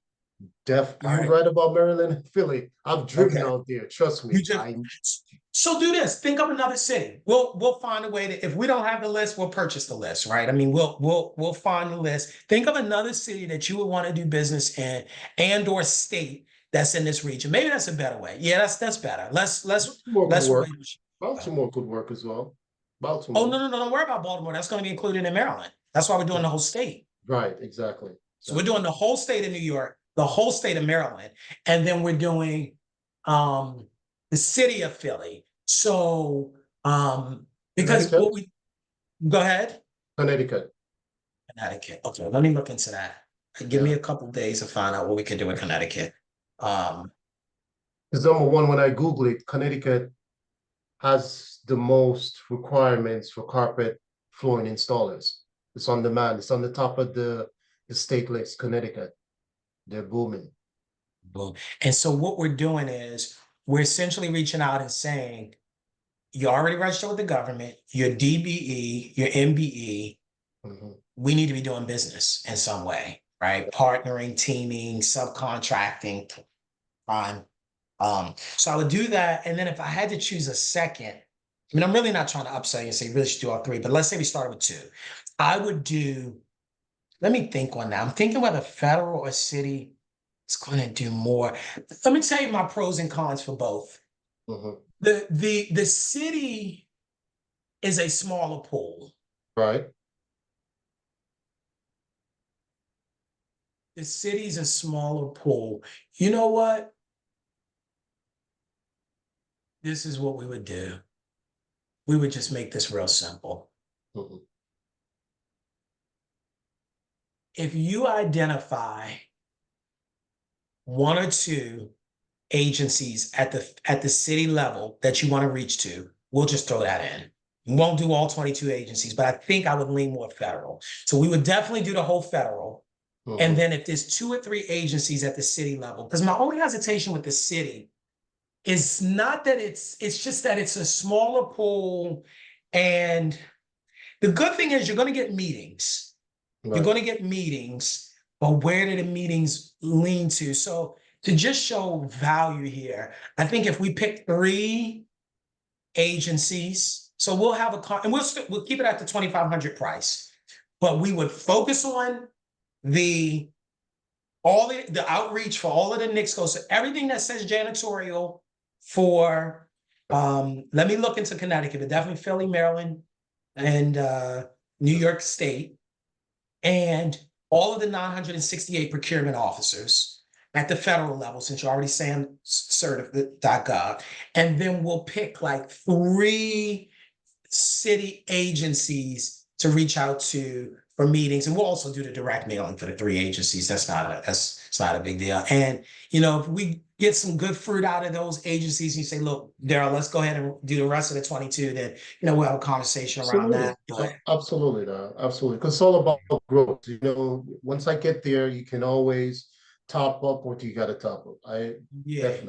You're Right. right about Maryland and Philly. I've driven Okay. out there. Trust me. You just so do this. Think of another city. We'll find a way to, if we don't have the list, we'll purchase the list, right? I mean, we'll find the list. Think of another city that you would want to do business in and or state that's in this region. Maybe that's a better way. Yeah, that's better. Let's Baltimore could let's work. Baltimore could work as well. Oh, Baltimore. no, don't worry about Baltimore. That's going to be included in Maryland. That's why we're doing the whole state. Right, exactly. So we're doing the whole state of New York, the whole state of Maryland, and then we're doing the city of Philly. So because Connecticut? what we go ahead. Connecticut. Connecticut. Okay, let me look into that. Give me Yeah. a couple days to find out what we can do in Connecticut. Because number one, when I Google it, Connecticut has the most requirements for carpet flooring installers. It's on demand. It's on the top of the state list, Connecticut. They're booming. Boom. And so what we're doing is we're essentially reaching out and saying, you're already registered with the government, you're DBE, you're MBE. Mhm. We need to be doing business in some way, right? Partnering, teaming, subcontracting, prime. So I would do that. And then if I had to choose a second, I mean, I'm really not trying to upsell you and say you really should do all 3, but let's say we start with 2. I would do, let me think on that. I'm thinking whether federal or city is going to do more. Let me tell you my pros and cons for both. Mhm. The city is a smaller pool. Right. The city's a smaller pool. You know what? This is what we would do. We would just make this real simple. Mhm. If you identify 1 or 2 agencies at the city level that you want to reach to, we'll just throw that in. We won't do all 22 agencies, but I think I would lean more federal. So we would definitely do the whole federal. Mhm. And then if there's 2 or 3 agencies at the city level, because my only hesitation with the city is not that it's just that it's a smaller pool. And the good thing is you're going to get meetings. You're Right. going to get meetings, but where do the meetings lean to? So to just show value here, I think if we pick 3 agencies, so we'll have and we'll keep it at the 2,500 price, but we would focus on the outreach for all of the NICSCO, so everything that says janitorial for, let me look into Connecticut, but definitely Philly, Maryland, and New York State, and all of the 968 procurement officers at the federal level, since you're already saying certif.gov, and then we'll pick like 3 city agencies to reach out to for meetings, and we'll also do the direct mailing for the 3 agencies. It's not a big deal. And if we get some good fruit out of those agencies, you say, look, Darrell, let's go ahead and do the rest of the 22. Then we'll have a conversation around that. But Absolutely, absolutely, because it's all about growth. Once I get there, you can always top up what you got to top up.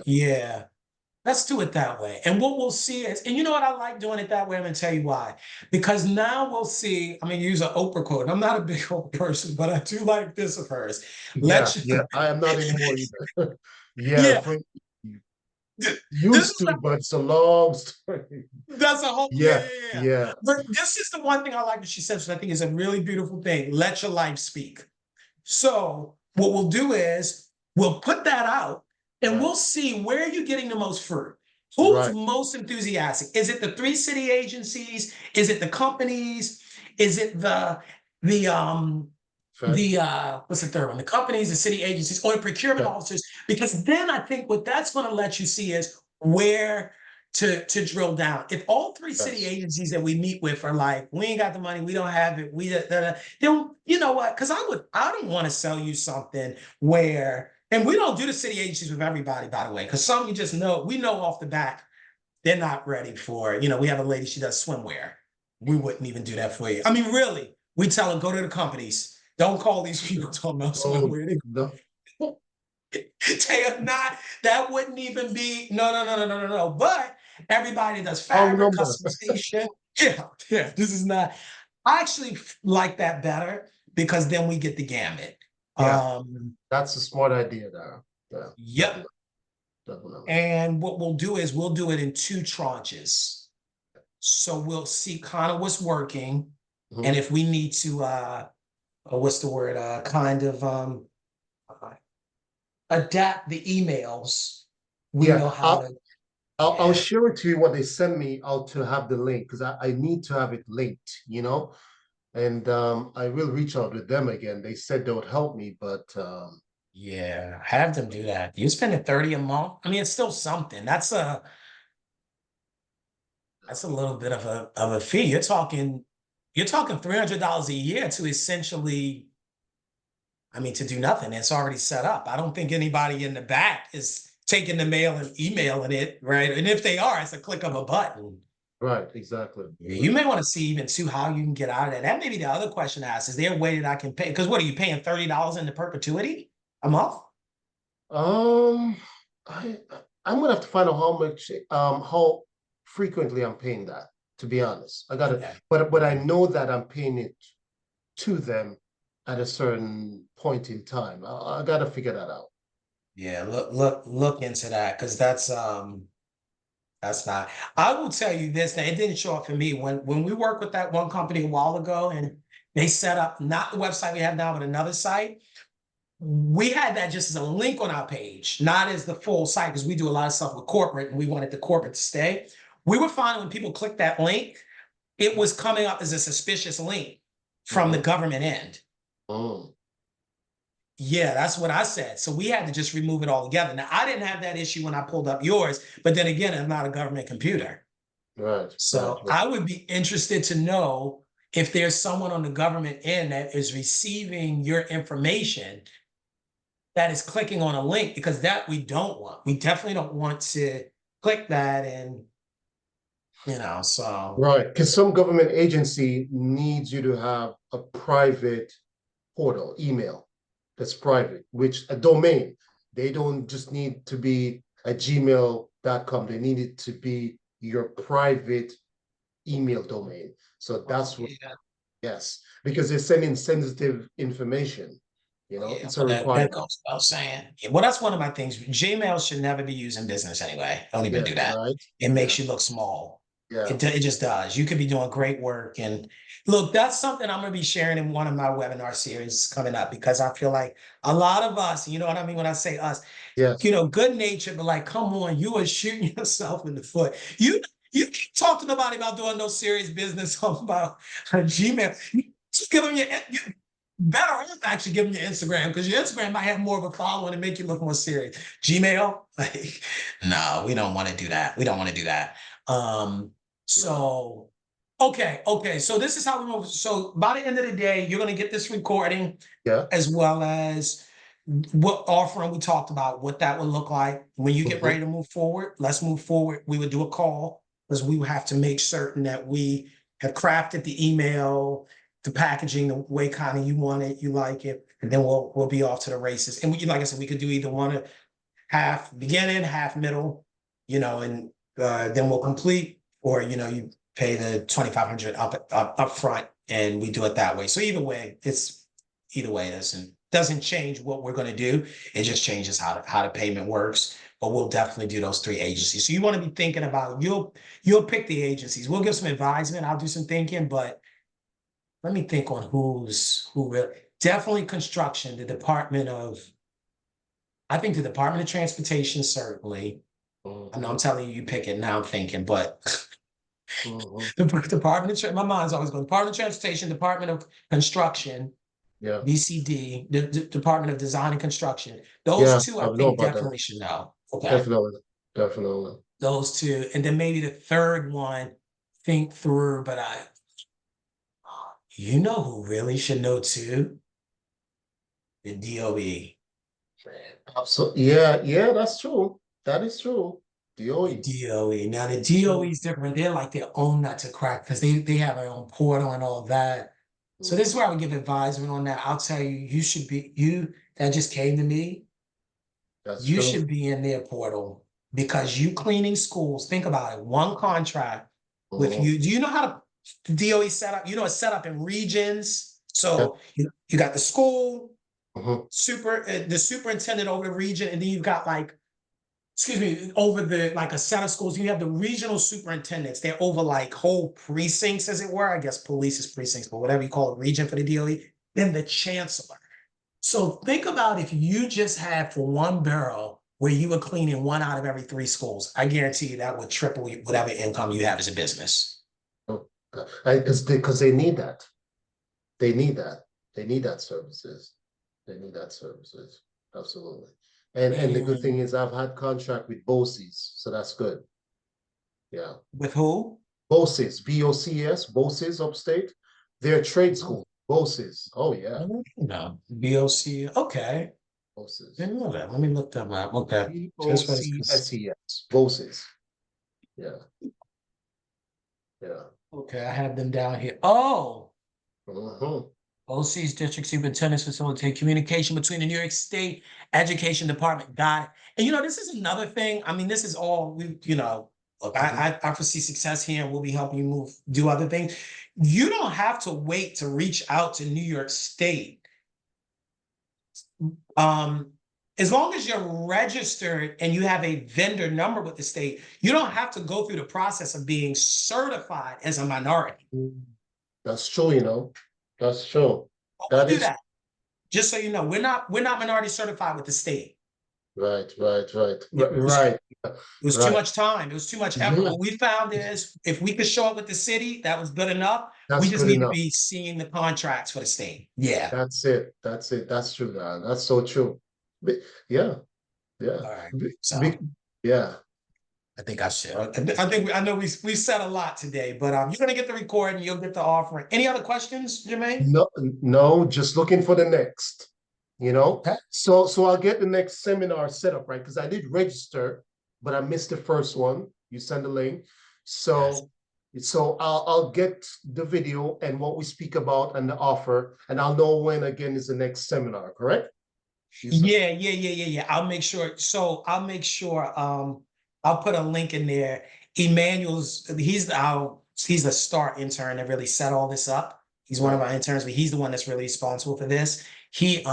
Yeah. Let's do it that way. And what we'll see is, and you know what, I like doing it that way. I'm going to tell you why. Because now we'll see, use an Oprah quote. I'm not a big Oprah person, but I do like this of hers. Yeah, I am not anymore either. Yeah. Used to, but it's a long story. That's a whole, yeah. But this is the one thing I like that she says, which I think is a really beautiful thing. Let your life speak. So what we'll do is we'll put that out, and we'll see where you're getting the most fruit. Who's most enthusiastic? Is it the 3 city agencies? Is it the companies? Is it the what's the third one? The companies, the city agencies, or the procurement officers? Because then I think what that's going to let you see is where to drill down. If all 3 city agencies that we meet with are like, we ain't got the money, we don't have it, then you know what? Because I don't want to sell you something where, and we don't do the city agencies with everybody, by the way, because some you just know, we know off the bat, they're not ready for, we have a lady, she does swimwear. We wouldn't even do that for you. Really, we tell her, go to the companies. Don't call these people talking about swimwear. No. They are not, that wouldn't even be, no. But everybody does fabric customization. Yeah, this is not, I actually like that better because then we get the gamut. Yeah, that's a smart idea there. Yep. Definitely. And what we'll do is we'll do it in 2 tranches. So we'll see kind of what's working. And if we need to, what's the word, kind of adapt the emails, we know how to. I'll share it to you what they send me out to have the link, because I need to have it linked, and I will reach out with them again. They said they would help me, but yeah, have them do that. You're spending $30 a month. It's still something. That's a little bit of a fee. You're talking $300 a year to essentially, to do nothing. It's already set up. I don't think anybody in the back is taking the mail and emailing it, right? And if they are, it's a click of a button. Right, exactly. You may want to see even too how you can get out of that. That may be the other question to ask. Is there a way that I can pay? Because what are you paying $30 into perpetuity a month? I'm gonna have to find out how much, how frequently I'm paying that. To be honest, I gotta, but I know that I'm paying it to them at a certain point in time. I gotta figure that out. Yeah, look into that, because that's not. I will tell you this. Now, it didn't show up for me when we worked with that one company a while ago, and they set up not the website we have now, but another site. We had that just as a link on our page, not as the full site, because we do a lot of stuff with corporate, and we wanted the corporate to stay. We were finding when people click that link, it was coming up as a suspicious link from the government end. Oh. Yeah, that's what I said. So we had to just remove it all together. Now, I didn't have that issue when I pulled up yours, but then again, it's not a government computer. Right. So I would be interested to know if there's someone on the government end that is receiving your information that is clicking on a link, because that we don't want. We definitely don't want to click that and, so. Right, because some government agency needs you to have a private portal, email that's private, which a domain. They don't just need to be a gmail.com. They need it to be your private email domain. So that's what, yes, because they're sending sensitive information. You know, Yeah, it's a well, that requirement. goes without saying. Yeah, well, that's one of my things. Gmail should never be used in business anyway. Don't even Yeah, do that. right. It Yeah, makes you look small. yeah, It just does. You could be doing great work. And look, that's something I'm going to be sharing in one of my webinar series coming up because I feel like a lot of us, you know what I mean? When I say us, yes. good natured, but like, come on, you are shooting yourself in the foot. You can't talk to nobody about doing no serious business about Gmail. Just give them you better off actually give them your Instagram because your Instagram might have more of a following and make you look more serious. Gmail, like, no, we don't want to do that. We don't want to do that. Um, No. so okay. So this is how we move. So by the end of the day, you're gonna get this recording Yeah. as well as what offering we talked about, what that would look like when you get Mhm. ready to move forward. Let's move forward. We would do a call because we would have to make certain that we have crafted the email, the packaging, the way kind of you want it, you like it, and then we'll be off to the races. And we, like I said, we could do either one half beginning, half middle, and then we'll complete, or you pay the 2,500 up front, and we do it that way. So either way, it doesn't change what we're going to do. It just changes how the payment works. But we'll definitely do those 3 agencies. So you want to be thinking about you'll pick the agencies. We'll give some advisement. I'll do some thinking, but let me think on who really definitely construction, I think the Department of Transportation, certainly. I know I'm Mhm. telling you, you pick it now, I'm thinking, but Mhm. the Department of my mind's always going Department of Transportation, Department of Construction, Yeah. DCD, the Department of Design and Construction. Those Yeah. two, I I know think, about that. definitely should know. Okay, Definitely. Definitely. those two, and then maybe the third one, think through. But you know who really should know too? The DOE. So yeah, yeah, that's true. That is true. The DOE. DOE. Now the It's DOE true. is different. They're like their own nut to crack because they have their own portal and all that. So this is Mhm. where I would give advisement on that. I'll tell you, you that just came to me. That's You true. should be in their portal because you cleaning schools. Think about it. One contract with Mhm. you. Do you know how the DOE set up? It's set up in regions. Yeah. So you got the school Mhm. the superintendent over the region, and then you've got over the like a set of schools. You have the regional superintendents. They're over like whole precincts, as it were. I guess police is precincts, but whatever you call it, region for the DOE. Then the chancellor. So think about if you just had for one borough where you were cleaning one out of every 3 schools. I guarantee you that would triple whatever income you have as a business. Oh, because they need that. They need that. They need that services. They need that services. Absolutely. And the good thing Mm. is I've had contract with BOCES, so that's good. Yeah. With who? BOCES, BOCES, BOCES upstate. They're trade Oh, school. BOCES. Oh yeah. no. BOC. Okay. BOCES. Didn't know that. Let me look that up. Okay. Just what it's BOCSES. BOCES. Yeah. Yeah. okay. I have them down here. Oh. Mhm. OC's district superintendents facilitate communication between the New York State Education Department. Got it. And this is another thing. I mean, this is all look, Mhm. I foresee success here and we'll be helping you do other things. You don't have to wait to reach out to New York State. Um, as long as you're registered and you have a vendor number with the state, you don't have to go through the process of being certified as a minority. That's true, you know. That's true. But we'll That do is that. Just so you know, we're not minority certified with the state. right, right, right, It was right, it was too right. much time. It was too much effort. Yeah, What we found is if we could show up with the city, that was good enough. We that's just good need to enough. be seeing the contracts for the state. Yeah. That's it. That's it. That's true, man. That's so true. But, yeah, yeah, All right. Be- So yeah. I think I should. I know we said a lot today, but you're gonna get the recording, you'll get the offering. Any other questions, Jermaine? No, no, just looking for the next. You know, Okay. so I'll get the next seminar set up, right? Because I did register, but I missed the first one. You send the link, Yes. so I'll get the video and what we speak about and the offer, and I'll know when again is the next seminar. Correct? You said Yeah. I'll make sure. So I'll make sure. I'll put a link in there. Emmanuel's he's the star intern that really set all this up. He's one of right. our interns, but he's the one that's really responsible for this. he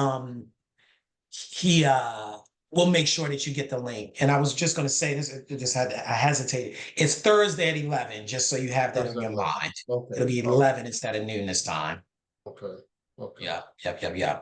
will make sure that you get the link. And I was just going to say this, I hesitated. It's Thursday at 11, just so you have that That's in your not mind. okay. It'll be Oh, 11 instead of noon this time. okay. Okay. Yeah.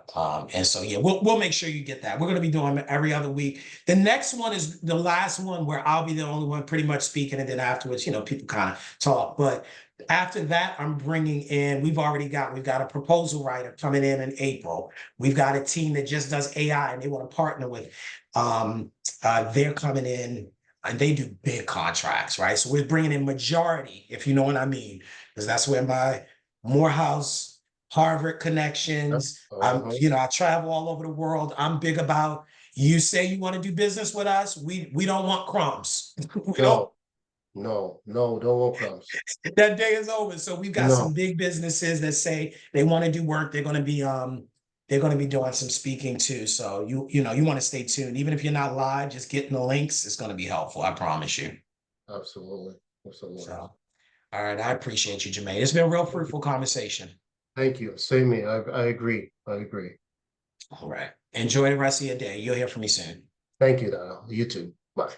And so yeah, we'll make sure you get that. We're gonna be doing it every other week. The next one is the last one where I'll be the only one pretty much speaking, and then afterwards, people kind of talk. But after that, I'm bringing in. We've got a proposal writer coming in April. We've got a team that just does AI, and they want to partner with. They're coming in. And they do big contracts, right? So we're bringing in majority, if you know what I mean, because that's where my Morehouse, Harvard connections. Uh-huh. I travel all over the world. I'm big about you say you want to do business with us. We don't want crumbs. We don't. No, don't want crumbs. That day is over. So we've got some No, big businesses that say they want to do work. They're going to be doing some speaking too. So you want to stay tuned. Even if you're not live, just getting the links is going to be helpful. I promise you. absolutely. Absolutely. So, all right. I appreciate you, Jermaine. It's been a real fruitful conversation. Thank you. Same here. I agree. I agree. All right. Enjoy the rest of your day. You'll hear from me soon. Thank you, Darrell. You too. Bye.